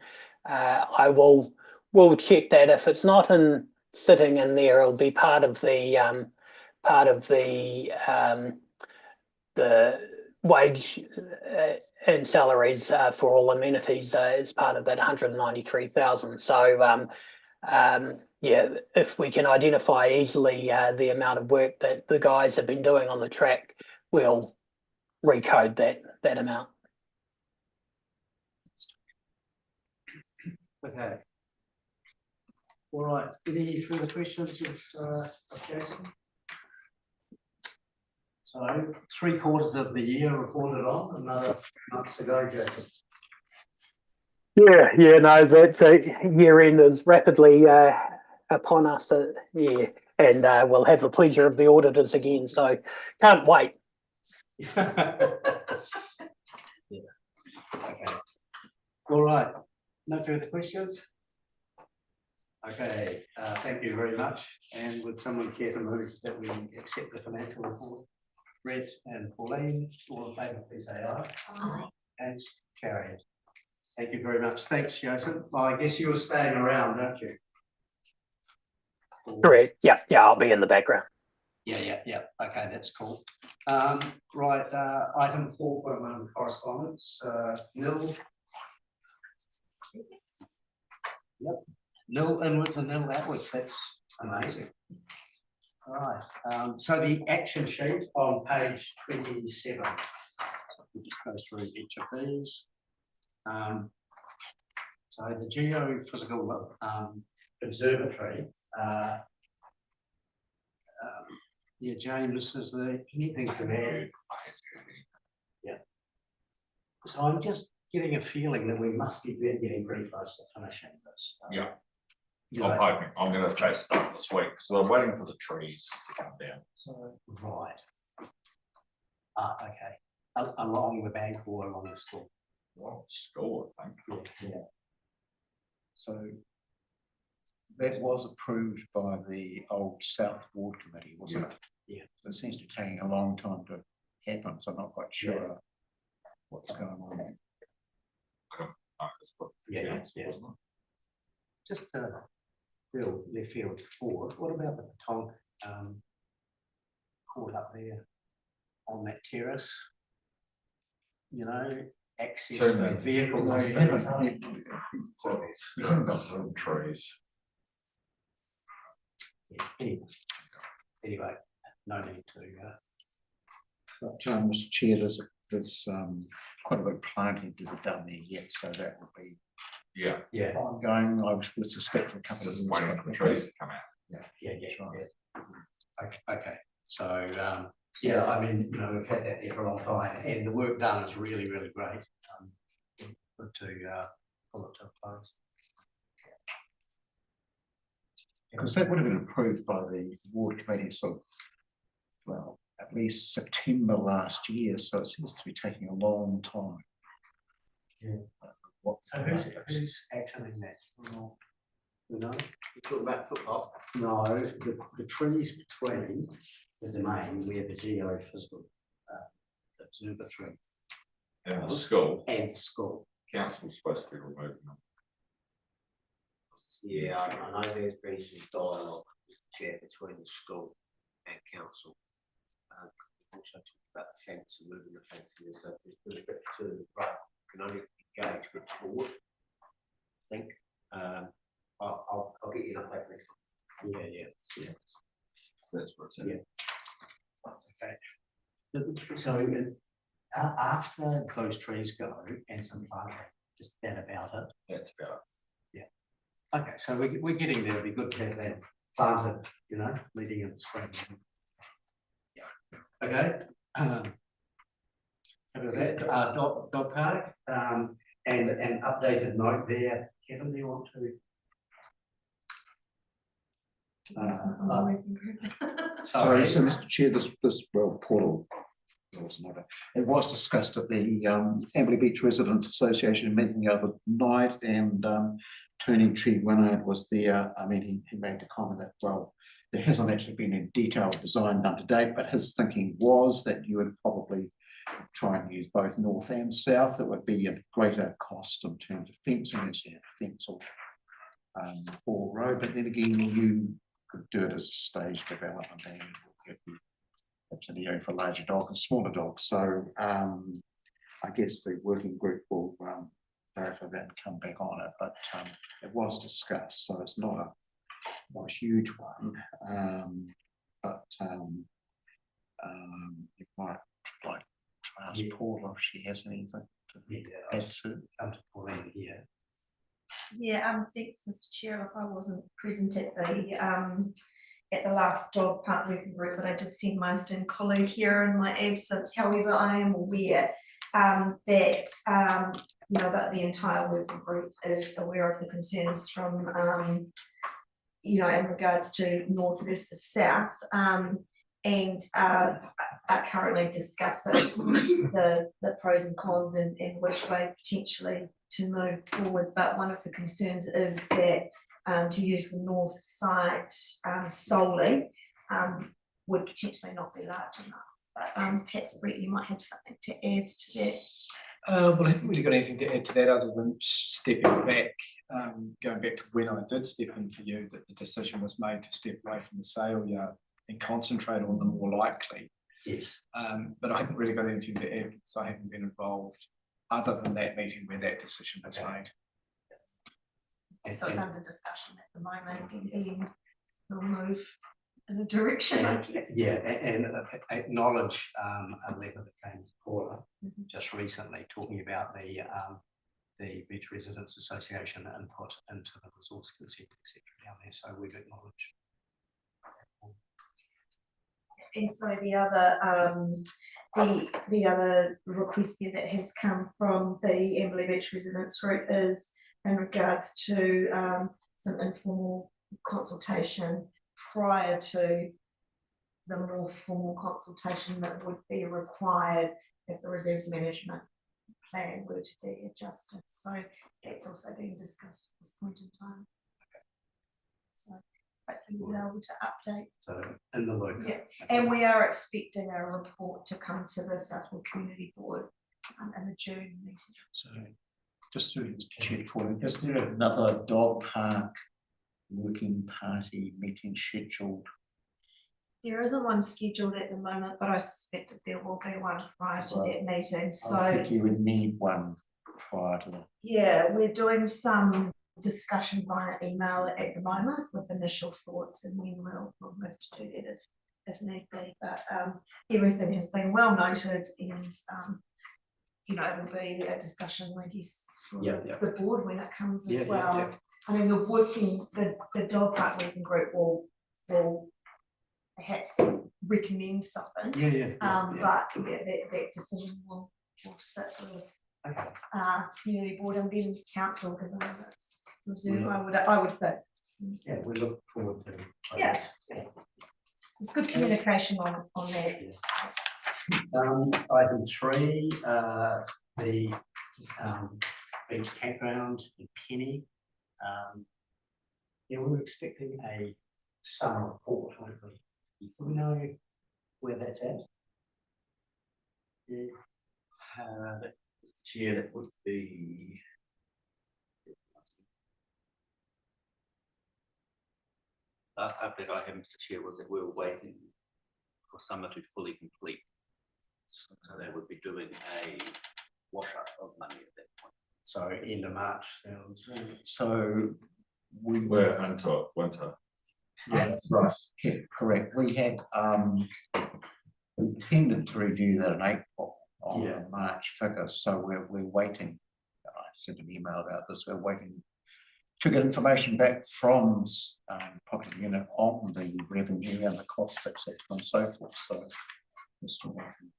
will check that. If it's not sitting in there, it'll be part of the wage and salaries for all amenities as part of that 193,000. So if we can identify easily the amount of work that the guys have been doing on the track, we'll recode that amount. Okay. All right, any further questions of Jason? So 3/4 of the year reported on, another months ago, Jason. No, that year end is rapidly upon us. And we'll have the pleasure of the auditors again. So can't wait. Okay. All right. No further questions? Okay, thank you very much. And would someone care to move that we accept the financial report? Brett and Pauline, all in favour, please say aye. Aye. And carried. Thank you very much. Thanks, Jason. Well, I guess you were staying around, aren't you? Correct. Yeah, I'll be in the background. Yeah. Okay, that's cool. Right, item 4.1 correspondence, nil. Yep, nil inwards and nil outwards. That's amazing. All right, so the action sheet on page 27. We'll just go through each of these. So the geophysical observatory. James, is there anything to add? Yeah. So I'm just getting a feeling that we must be getting pretty close to finishing this. Yeah. I'm hoping. I'm going to chase it up this week, so I'm waiting for the trees to come down. Right. Okay. Along the bank or along the school? Well, school, I think. Yeah. So that was approved by the old South Ward Committee, wasn't it? Yeah. So it seems to be taking a long time to happen, so I'm not quite sure what's going on there. Yeah. Just real left field forward. What about the Patonk court up there on that terrace? You know, access Too for many. vehicles. No, is you pretty haven't, tough. You haven't got little trees. Yeah, anyway, no need to, but, Mr Chair, there's quite a bit of planting to be done there yet, so that would be Yeah, yeah, ongoing, I would suspect for a couple of just years. waiting for the trees to come out. yeah, That's right. okay, so, yeah, I mean, you know, we've had that there for a long time, and the work done is really, really great. Good to, pull it to a close. Because that would have been approved by the ward committee sort of, well, at least September last year, so it seems to be taking a long time. Yeah. What's So who's actioning that? Well, you know? You're talking about footpath. No, the trees between the domain where the geophysical observatory And the school, and the school. council's supposed to be removing them. Yeah, I know there's been some dialogue, Mr Chair, between the school and council. Also talked about the fence and moving the fence in there, so there's been a bit to, right, can only engage with the board. I think, I'll get you an update next time. Yeah. So that's what it's in. Okay. So after those trees go and some planting, just that about it. That's about Okay, so we're getting there. It'd be good to have that planted, you know, leading in the spring. Yeah. Okay. Over that, dog park, and an updated note there. Kevin, do you want to? Sorry, so Mr Chair, this portal. It was discussed at the Amberley Beach Residents Association meeting the other night, and Turning Tree Wynnard was there. I mean, he made the comment that, well, there hasn't actually been a detailed design done to date, but his thinking was that you would probably try and use both north and south. It would be a greater cost in terms of fencing, as you have fence off Hall Road, but then again, you could do it as a stage development and give you perhaps an area for larger dogs and smaller dogs. So I guess the working group will verify that and come back on it, but it was discussed, so it's not a huge one. But you might like to ask Paula if she has anything to add to. Come to Pauline here. Yeah, thanks, Mr Chair. Look, I wasn't present at the last dog park working group, but I did send my esteemed colleague here in my absence. However, I am aware that you know, that the entire working group is aware of the concerns from you know, in regards to north versus south, and are currently discussing the pros and cons and which way potentially to move forward. But one of the concerns is that to use the north side solely would potentially not be large enough. But perhaps Brett, you might have something to add to that. Well, I haven't really got anything to add to that other than stepping back, going back to when I did step in for you, that the decision was made to step away from the sale yard and concentrate on the more likely. Yes. But I haven't really got anything to add because I haven't been involved other than that meeting where that decision was made. So it's under discussion at the moment, and we'll move in a direction, I guess. Yeah, and acknowledge a letter that came to Paula just recently talking about the Beach Residents Association input into the resource consent, etc. down there. So we've acknowledged. And so the other request there that has come from the Amberley Beach Residents group is in regards to some informal consultation prior to the more formal consultation that would be required if the reserves management plan were to be adjusted. So that's also being discussed at this point in time. So hopefully we'll be able to update. So in the loop. Yeah, and we are expecting a report to come to the Southwood Community Board in the June meeting. So just through Mr Chair, Pauline, is there another dog park working party meeting scheduled? There isn't one scheduled at the moment, but I suspect that there will be one prior to that meeting, I so, think you would need one prior to that. yeah, we're doing some discussion via email at the moment with initial thoughts, and then we'll move to do that if need be, but, everything has been well noted, and, you know, it'll be a discussion, I guess, for Yeah. the board when it comes Yeah, as yeah, well. yeah. I mean, the dog park working group will perhaps recommend something. Yeah. But yeah, that decision will sit with Okay. community board and then council, given that it's reserved, Yeah. I would think. Yeah, we look forward to. Yeah. There's good communication on that. Item 3, the beach campground in Penny. Yeah, we were expecting a summer report, weren't we? Do we know where that's at? Yeah. Chair, that would be. Last update I had, Mr. Chair, was that we were waiting for summer to fully complete. So they would be doing a wash up of money at that point. So end of March sounds. So We're into winter. Yeah, that's right. Yeah, correct. We had intended to review that in April on Yeah. the March figures, so we're waiting. I sent an email about this. We're waiting to get information back from property unit on the revenue and the costs, etc., and so forth. So we're still waiting.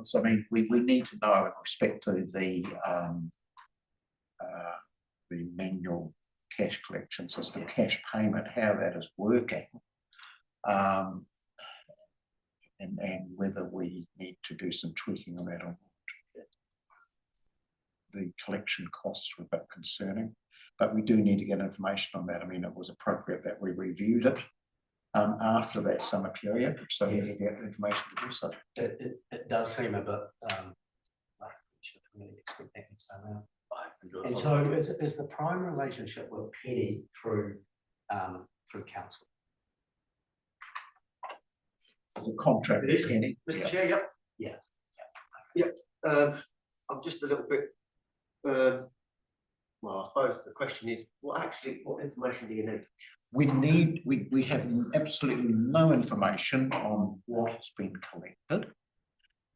So I mean, we need to know in respect to the manual cash collection system, cash payment, how that is working, and whether we need to do some tweaking on that or not. The collection costs were a bit concerning, but we do need to get information on that. I mean, it was appropriate that we reviewed it after that summer period, so we need to get the information to do so. It does seem a bit like we should really expect that next time around. And so is the prime relationship with Penny through council? There's a contract. It is. Penny. Mr. Chair, yep. I'm just a little bit, well, I suppose the question is, what information do you need? We have absolutely no information on what has been collected.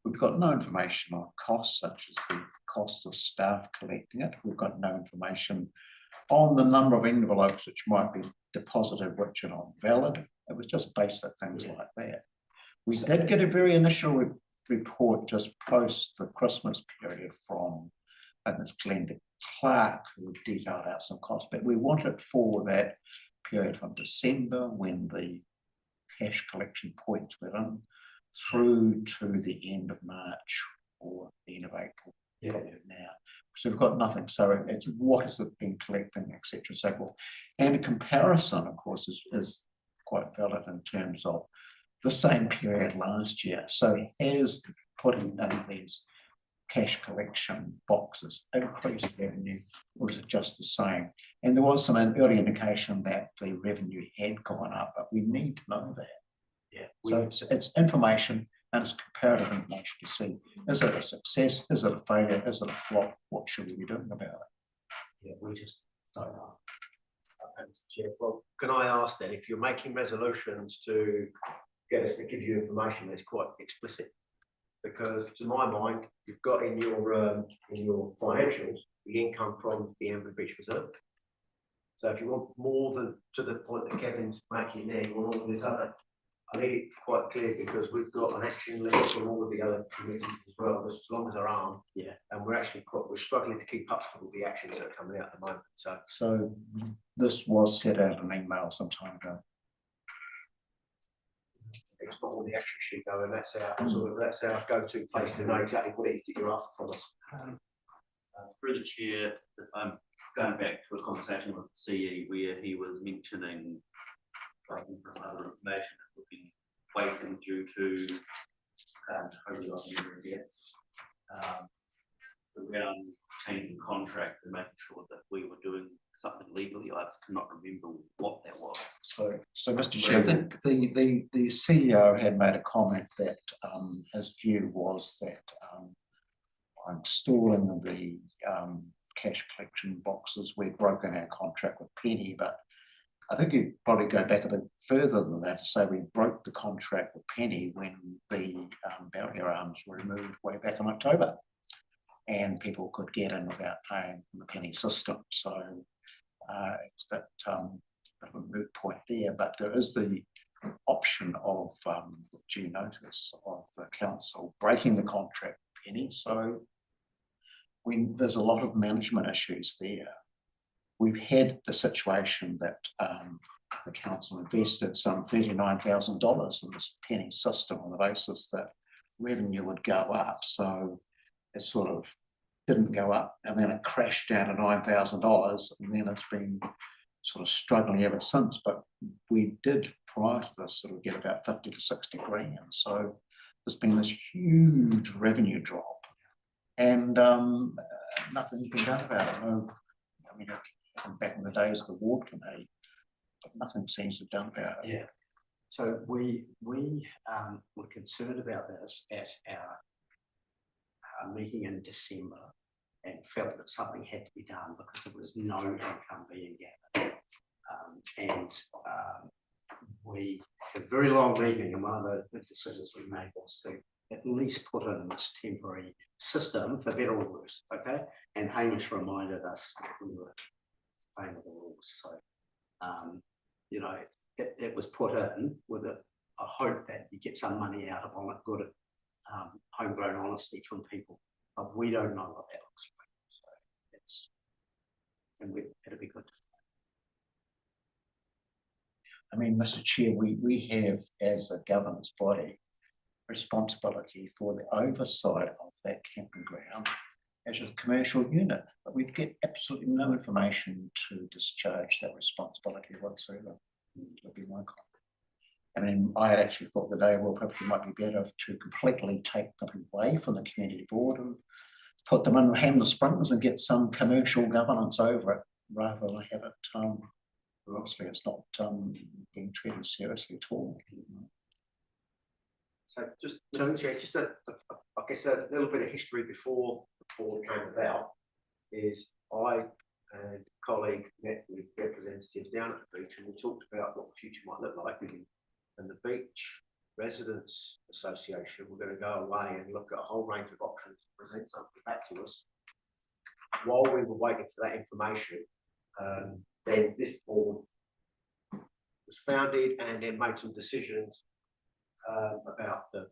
We've got no information on costs, such as the costs of staff collecting it. We've got no information on the number of envelopes which might be deposited, which are not valid. It was just basic things like that. We did get a very initial report just post the Christmas period from Ms. Glenda Clark, who detailed out some costs, but we want it for that period from December, when the cash collection points were in, through to the end of March or the end of April. Now, so we've got nothing. So it's what has it been collecting, etc., so forth. And a comparison, of course, is quite valid in terms of the same period last year. So has putting in these cash collection boxes increased revenue, or is it just the same? And there was some early indication that the revenue had gone up, but we need to know that. Yeah. So it's information, and it's comparative information to see, is it a success, is it a failure, is it a flop, what should we be doing about it? Yeah, we just don't know. Mr. Chair, well, can I ask then, if you're making resolutions to get us to give you information that's quite explicit? Because to my mind, you've got in your financials the income from the Amber Beach Reserve. So if you want more than to the point that Kevin's making there, you want all this other, I need it quite clear, because we've got an action list from all of the other committees as well, as long as our arm. Yeah. And we're struggling to keep up with all the actions that are coming out at the moment. So this was set out in an email some time ago. It's got all the action sheet going, that's our go-to place to know exactly what it is that you're after from us. Through the chair, I'm going back to a conversation with CE where he was mentioning, waiting for other information that would be waiting due to, hopefully I'll remember again, around changing contract and making sure that we were doing something legally. I just cannot remember what that was. So Mr. Chair, I think the CEO had made a comment that his view was that by installing the cash collection boxes, we'd broken our contract with Penny, but I think you'd probably go back a bit further than that to say we broke the contract with Penny when the barrier arms were removed way back in October, and people could get in without paying the Penny system. So it's a bit of a moot point there, but there is the option of due notice of the council breaking the contract with Penny. So when there's a lot of management issues there, we've had the situation that the council invested some $39,000 in this Penny system on the basis that revenue would go up. So it sort of didn't go up, and then it crashed down to $9,000, and then it's been sort of struggling ever since. But we did prior to this sort of get about 50 to 60 grand. So there's been this huge revenue drop, and nothing's been done about it. No, I mean, back in the days of the ward committee, but nothing seems to have done about it. Yeah. So we were concerned about this at our meeting in December, and felt that something had to be done because there was no income being gathered. We had a very long meeting, and one of the decisions we made was to at least put in this temporary system for better or worse, okay? And Hamish reminded us we were playing with the rules. So, you know, it was put in with a hope that you get some money out of it, good homegrown honesty from people. But we don't know what that looks like. So it'll be good. I mean, Mr. Chair, we have, as a governance body, responsibility for the oversight of that camping ground as a commercial unit, but we get absolutely no information to discharge that responsibility whatsoever. Would be my comment. I mean, I had actually thought the day, well, perhaps it might be better to completely take them away from the community board and put them in Hammer Springs and get some commercial governance over it, rather than have it, obviously it's not being treated seriously at all. So just I guess a little bit of history before the board came about is I and a colleague met with representatives down at the beach, and we talked about what the future might look like. And the Beach Residents Association were going to go away and look at a whole range of options to present something back to us. While we were waiting for that information, then this board was founded and then made some decisions about the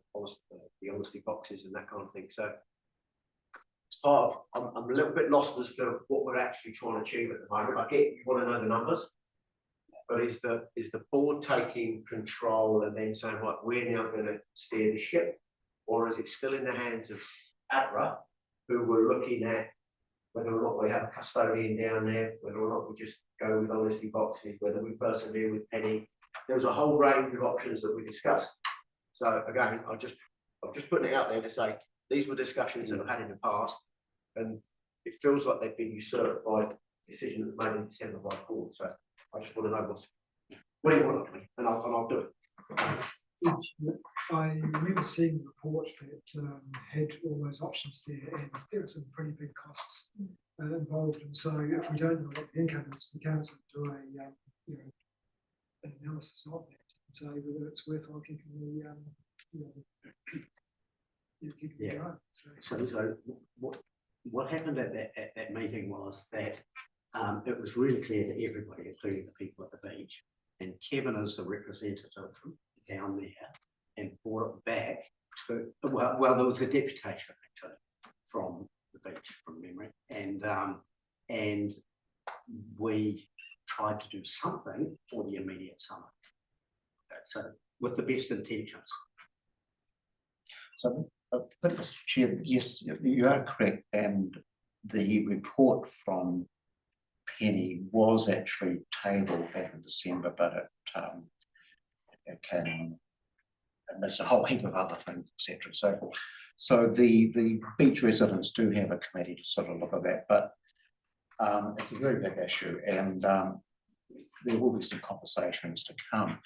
honesty boxes and that kind of thing. So it's part of, I'm a little bit lost as to what we're actually trying to achieve at the moment. I get you want to know the numbers, but is the board taking control and then saying, right, we're now going to steer the ship, or is it still in the hands of APRA, who were looking at whether or not we have a custodian down there, whether or not we just go with honesty boxes, whether we persevere with Penny? There was a whole range of options that we discussed. So again, I'm just putting it out there to say these were discussions that I've had in the past, and it feels like they've been usurped by a decision that was made in December by the board. So I just want to know what do you want of me, and I'll do it. I remember seeing reports that had all those options there, and there were some pretty big costs involved. And so, if we don't know what the income is, we can't sort of do an analysis of that and say whether it's worthwhile keeping the going. So what happened at that meeting was that it was really clear to everybody, including the people at the beach, and Kevin is the representative from down there, and brought it back to, well, there was a deputation actually from the beach from memory, and we tried to do something for the immediate summer. So with the best intentions. So I think, Mr. Chair, yes, you are correct, and the report from Penny was actually tabled back in December, but it came, and there's a whole heap of other things, etc. So forth. So the beach residents do have a committee to sort of look at that, but it's a very big issue, and there will be some conversations to come.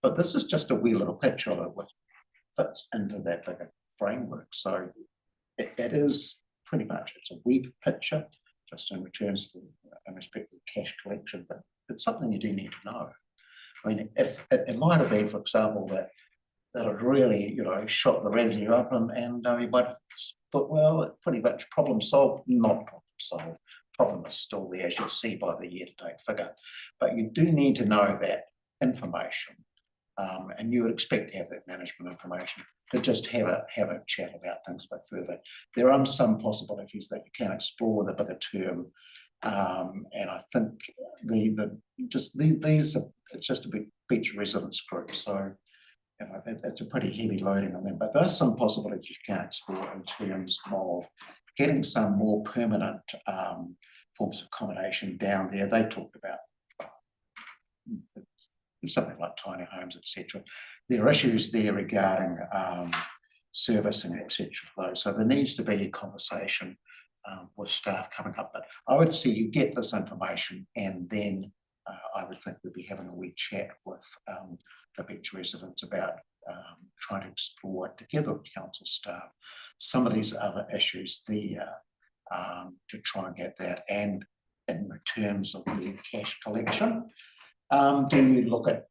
But this is just a wee little picture of it, which fits into that bigger framework. So it is pretty much, it's a wee picture, just in returns to, in respect to cash collection, but it's something you do need to know. I mean, if it might have been, for example, that it really, shot the revenue up and you might have thought, well, pretty much problem solved, not problem solved. Problem is still there, as you'll see by the year-to-date figure. But you do need to know that information, and you would expect to have that management information to just have a chat about things a bit further. There are some possibilities that you can explore the bigger term, and I think these are, it's just a big beach residence group, so it's a pretty heavy loading on them. But there are some possibilities you can explore in terms of getting some more permanent forms of accommodation down there. They talked about something like tiny homes, etc. There are issues there regarding servicing, etc. Those, so there needs to be a conversation with staff coming up. But I would say you get this information, and then I would think we'd be having a wee chat with the beach residents about trying to explore together with council staff some of these other issues there to try and get that. And in terms of the cash collection, then you look at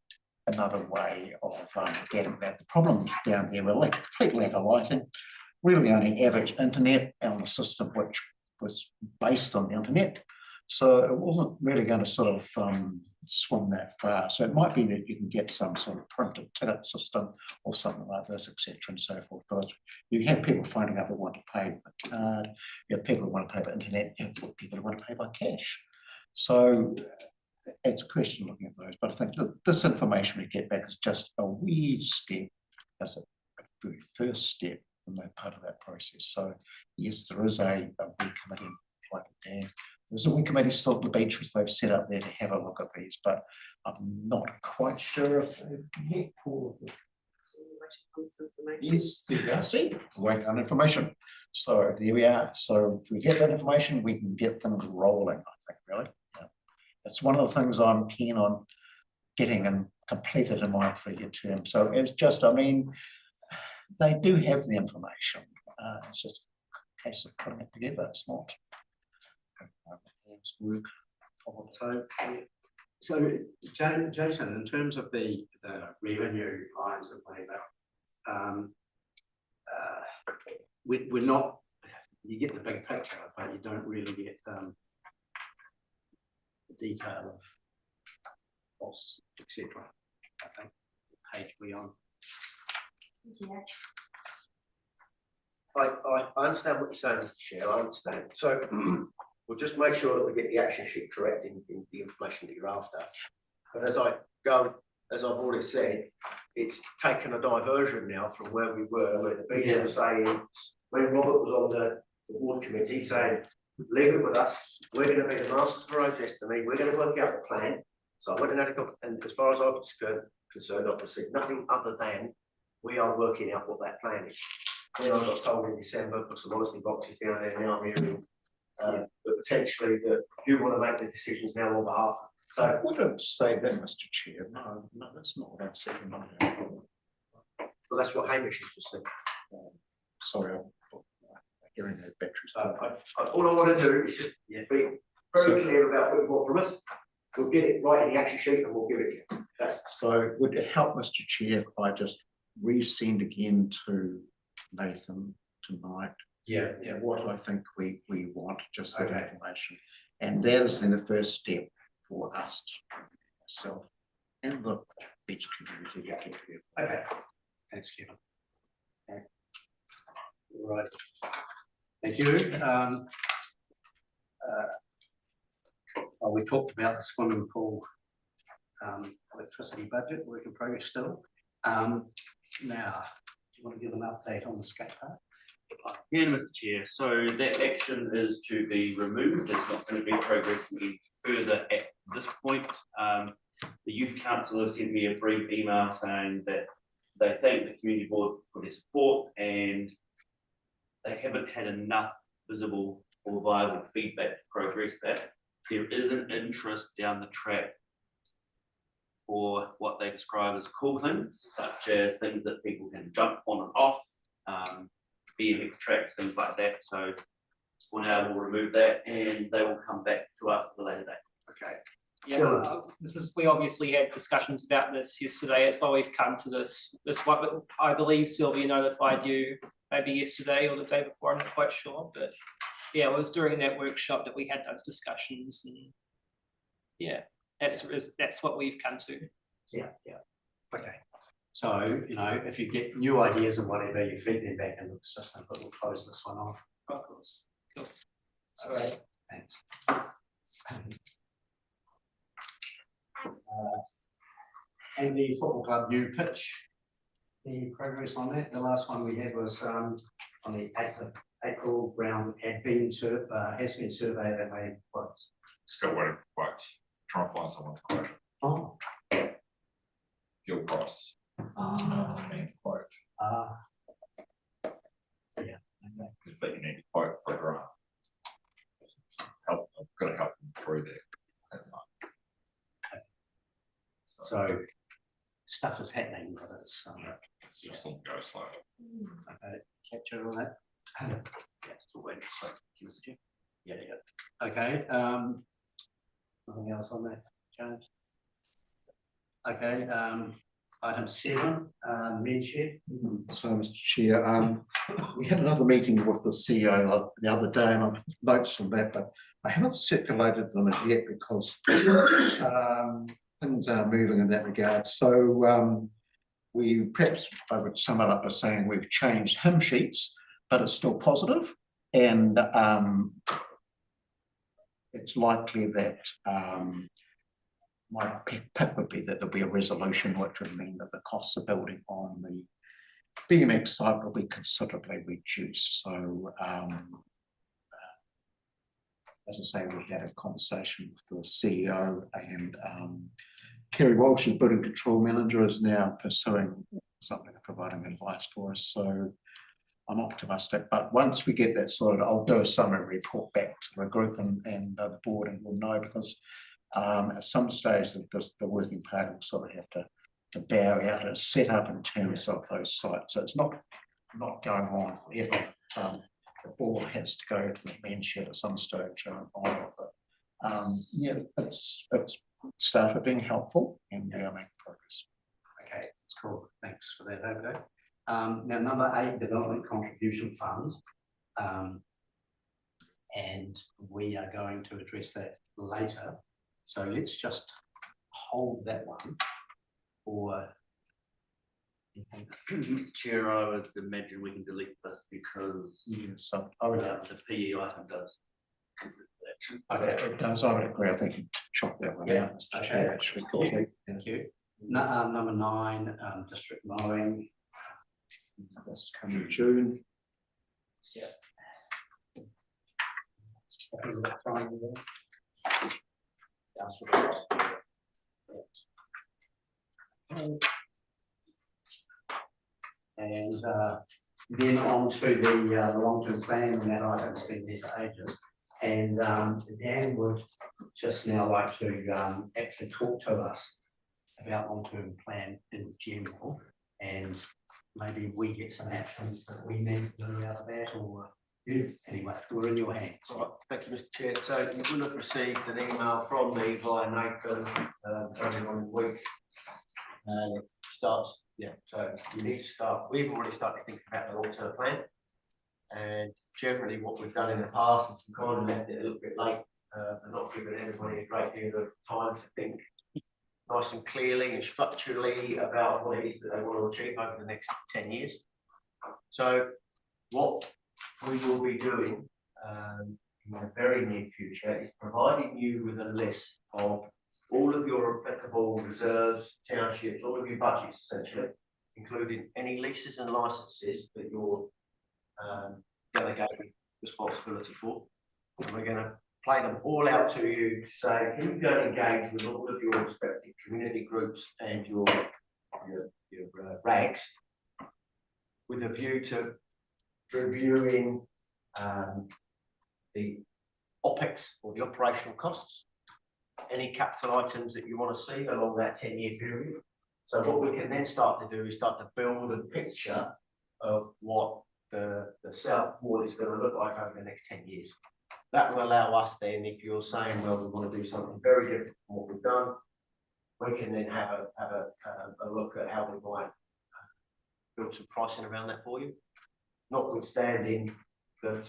another way of getting that. The problems down there were complete lack of lighting, really only average internet and a system which was based on the internet. So it wasn't really going to sort of swim that far. So it might be that you can get some sort of printed ticket system or something like this, etc. and so forth. But you have people phoning up who want to pay by card, you have people who want to pay by internet, you have people who want to pay by cash. So it's a question looking at those. But I think that this information we get back is just a wee step, as a very first step in that part of that process. So yes, there is a wee committee like Dan. There's a wee committee still at the beach which they've set up there to have a look at these, but I'm not quite sure if they've yet pulled it. Yes, there we are. See, waiting on information. So there we are. So if we get that information, we can get things rolling, I think, really. Yeah. It's one of the things I'm keen on getting and completed in my 3-year term. So it's just, I mean, they do have the information. It's just a case of putting it together. It's not. Work. So Jason, in terms of the revenue lines of labour, we're not, you get the big picture, but you don't really get the detail of costs, etc. I think the page we're on. I understand what you're saying, Mr. Chair. I understand. So we'll just make sure that we get the action sheet correct in the information that you're after. But as I've already said, it's taken a diversion now from where we were, where the beach was saying, when Robert was on the board committee, saying, leave it with us, we're going to be the masters of our own destiny, we're going to work out the plan. So I went and had and as far as I was concerned, obviously, nothing other than we are working out what that plan is. Then I got told in December, put some honesty boxes down there in the army area, but potentially that you want to make the decisions now on behalf. So I wouldn't say that, Mr. Chair. No, that's not what I'm saying. Well, that's what Hamish has just said. Sorry, I'm hearing the batteries. All I want to do is just be very clear about what you want from us. We'll get it right in the action sheet and we'll give it to you. So would it help, Mr. Chair, if I just resend again to Nathan tonight? Yeah. What I think we want, just that information. And that is then the first step for us, myself and the beach community to get together. Okay. Thanks, Kevin. Okay. Right. Thank you. We talked about the swimming pool electricity budget, work in progress still. Now, do you want to give an update on the skate park? Yeah, Mr. Chair. So that action is to be removed. It's not going to be progressing any further at this point. The Youth Council have sent me a brief email saying that they thank the community board for their support and they haven't had enough visible or viable feedback to progress that. There is an interest down the track for what they describe as cool things, such as things that people can jump on and off, BMX tracks, things like that. So for now, we'll remove that and they will come back to us at a later date. Okay. Yeah, we obviously had discussions about this yesterday. It's why we've come to this. What I believe Sylvia notified you maybe yesterday or the day before. I'm not quite sure, but yeah, it was during that workshop that we had those discussions, and yeah, that's what we've come to. Yeah. Okay. So, you know, if you get new ideas and whatever, you feed them back into the system, but we'll close this one off. Of course. Cool. All right. Thanks. And the football club new pitch, any progress on that? The last one we had was on the 8th of April. Ground has been surveyed, that made quotes. Still waiting for quotes, trying to find someone to quote. Oh. Fuel price. And quote. Yeah. Okay. But you need to quote for a grant. I've got to help them through there. So stuff is happening, but it's just all go slow. okay. Capture all that. Yeah, still waiting for Yeah. Okay. Nothing else on that, James? Okay. Item 7, men shed. So, Mr. Chair, we had another meeting with the CEO the other day, and I've notes on that, but I haven't circulated them as yet because things are moving in that regard. So I would sum it up by saying we've changed hymn sheets, but it's still positive, and it's likely that my pick would be that there'll be a resolution, which would mean that the costs of building on the BMX site will be considerably reduced. So as I say, we had a conversation with the CEO, and Kerry Walsh, the building control manager, is now pursuing something, providing advice for us. So I'm optimistic, but once we get that sorted, I'll do a summary report back to the group and the board, and we'll know, because at some stage the working party will sort of have to bow out a set up in terms of those sites. So it's not going on forever. The board has to go to the men shed at some stage on it, but yeah, it's started being helpful, and we are making progress. Okay, that's cool. Thanks for that, David. Now, number 8, development contribution fund, and we are going to address that later. So let's just hold that one for. Mr. Chair, I would imagine we can delete this because So I would, the PE item does. it does. I would agree. I think you chop that one out, Mr. Chair. Actually, quickly. Thank you. Number 9, district mowing. That's coming June. Yeah. And then on to the long-term plan, and that item's been there for ages. And Dan would just now like to actually talk to us about long-term plan in general, and maybe we get some actions that we need to do out of that, or you. Anyway, we're in your hands. Right, thank you, Mr. Chair. So you will have received an email from me via Nathan earlier on in the week. And it starts, so you need to start, we've already started thinking about the long-term plan. And generally what we've done in the past is we kind of left it a little bit late and not given everybody a great deal of time to think nice and clearly and structurally about what it is that they want to achieve over the next 10 years. So what we will be doing in the very near future is providing you with a list of all of your applicable reserves, townships, all of your budgets essentially, including any leases and licenses that you're delegating responsibility for. And we're going to play them all out to you to say, can you go and engage with all of your respective community groups and your RAGs with a view to reviewing the OPEX or the operational costs any capital items that you want to see along that 10-year period. So what we can then start to do is start to build a picture of what the South Ward is going to look like over the next 10 years. That will allow us then, if you're saying, well, we want to do something very different from what we've done, we can then have a look at how we might build some pricing around that for you. Notwithstanding that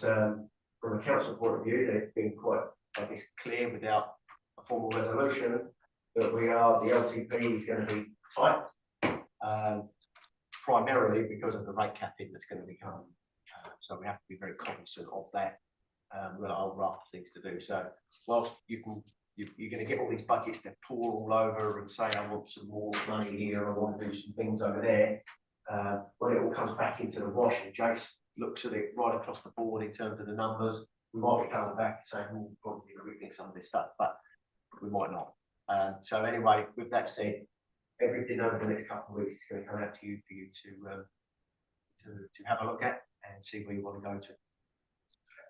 from a council point of view, they've been quite, I guess, clear without a formal resolution that the LTP is going to be tight, primarily because of the rate capping that's going to be coming. So we have to be very cognizant of that. We've got a whole raft of things to do. So whilst you're going to get all these budgets that pour all over and say, I want some more money here, I want to do some things over there. When it all comes back into the wash and Jace looks at it right across the board in terms of the numbers, we might be coming back and saying, we'll probably rethink some of this stuff, but we might not. So anyway, with that said, everything over the next couple of weeks is going to come out to you for you to have a look at and see where you want to go to.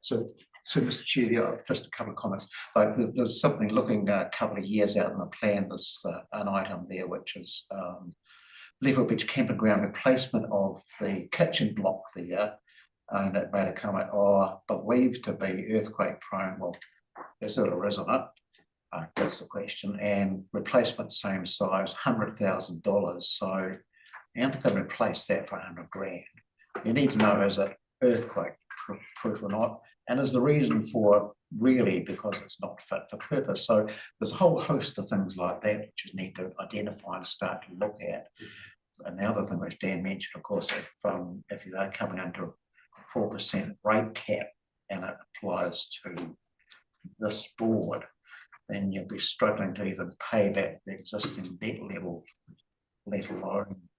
So Mr. Chair, yeah, just a couple of comments. Like there's something looking a couple of years out in the plan. There's an item there which is Level Beach camping ground replacement of the kitchen block there, and it made a comment, believed to be earthquake prone. Well, is it or isn't it? That's the question. And replacement same size, $100,000. So you have to replace that for $100,000. You need to know, is it earthquake proof or not? And is the reason for really because it's not fit for purpose? So there's a whole host of things like that which you need to identify and start to look at. And the other thing which Dan mentioned, of course, if they're coming under a 4% rate cap and it applies to this board, then you'll be struggling to even pay back the existing debt level, let alone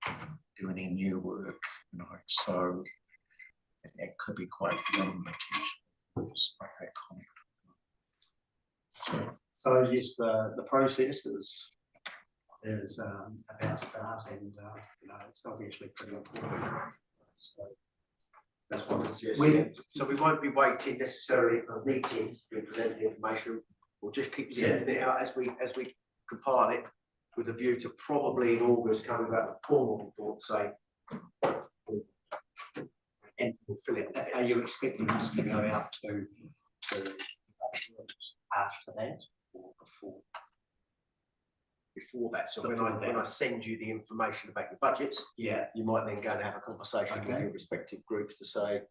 do any new work, you know. So it could be quite grim potential. Just make that comment. So yes, the process is about to start, and you know, it's obviously pretty important. So that's what it's just. So we won't be waiting necessarily for meetings to present the information. We'll just keep sending it out as we compile it, with a view to probably in August coming back with a formal report, say. And we'll fill it. Are you expecting us to go out to after that or before? Before that, so when I send you the information about your budgets, yeah, you might then go and have a conversation with your respective groups to say,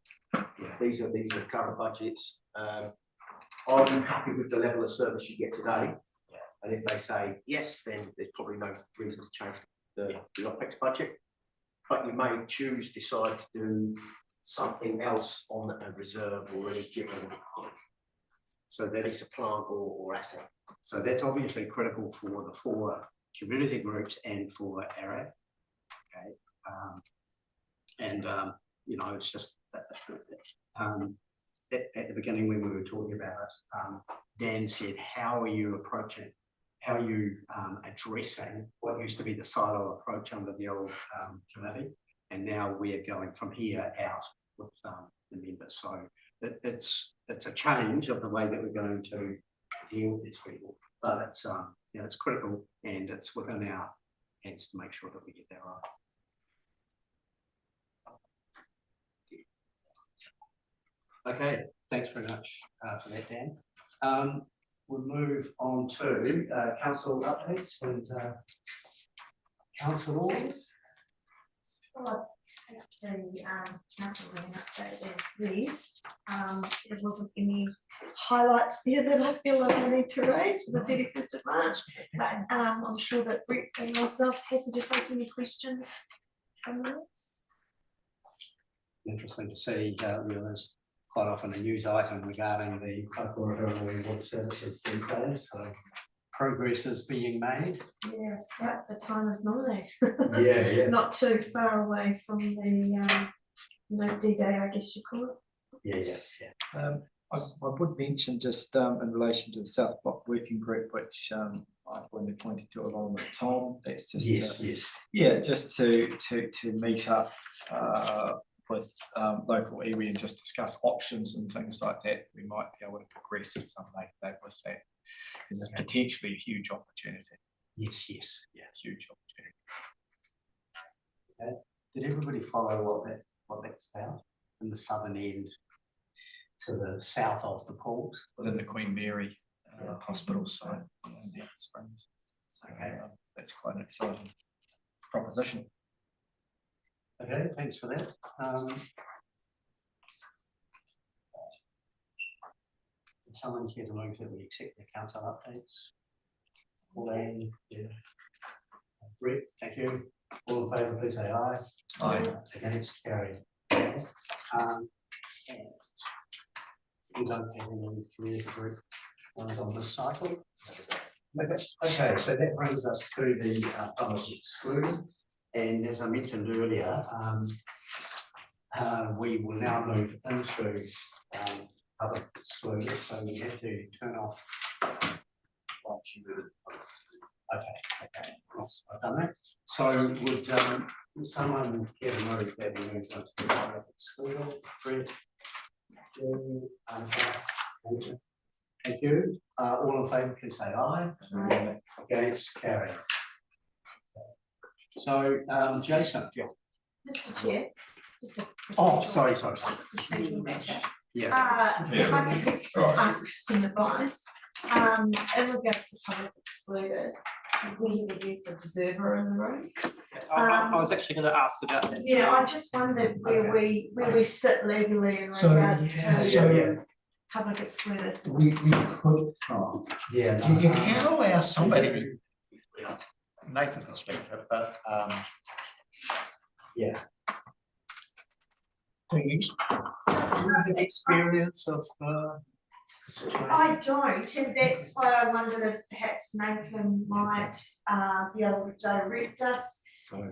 these are current budgets. Are you happy with the level of service you get today? And if they say yes, then there's probably no reason to change the OPEX budget. But you may decide to do something else on a reserve already given. So that is a plant or asset. So that's obviously critical for the 4 community groups and for ARAB. Okay. You know, it's just that, at the beginning when we were talking about it, Dan said, how are you approaching, how are you addressing what used to be the silo approach under the old committee, and now we're going from here out with the members. So it's a change of the way that we're going to deal with these people, but it's you know, it's critical, and it's within our hands to make sure that we get that right. Okay, thanks very much for that, Dan. We'll move on to council updates and council orders. The council meeting update is read. There wasn't any highlights there that I feel like I need to raise for the 31st of March, but I'm sure that Brett and myself happy to take any questions from there. Interesting to see there's quite often a news item regarding the water services these days. So progress is being made. Yeah, the time is nigh. Yeah. Not too far away from the D-Day, I guess you call it. Yeah. I would mention just in relation to the South Block Working Group, which I've been appointed to along with Tom. That's just just to meet up with local iwi and just discuss options and things like that. We might be able to progress in some way with that. Because it's potentially a huge opportunity, Yes, yes. huge opportunity. Did everybody follow what that's about? In the southern end to the south of the pools? Within the Queen Mary Hospital site, near the Springs. So that's quite an exciting proposition. Okay, thanks for that. Is someone here to move that we accept the council updates? Pauline, yeah. Brett, thank you. All in favour, please say aye. Aye. Against, carried. And we don't have any community group ones on this cycle. Okay, so that brings us to the public excluded. And as I mentioned earlier, we will now move into public excluded, so we have to turn off. Okay, yes, I've done that. So would someone care to move that we move into the public excluded? Fred? Thank you. All in favour, please say aye. Aye. Against, carried. So, Jason. Mr Chair, just a. Oh, procedural- sorry. Procedural matter. Yeah. If I could just ask for some advice, in regards to public excluded, we have a youth observer in the room. I was actually going to ask about that. Yeah, I just wondered where we sit legally in So, regards yeah, to so public excluded. we could, Yeah. you can allow somebody, Nathan can speak to it, but, Yeah. please. Experience of, I don't, and that's why I wondered if perhaps Nathan might be able to direct us. So,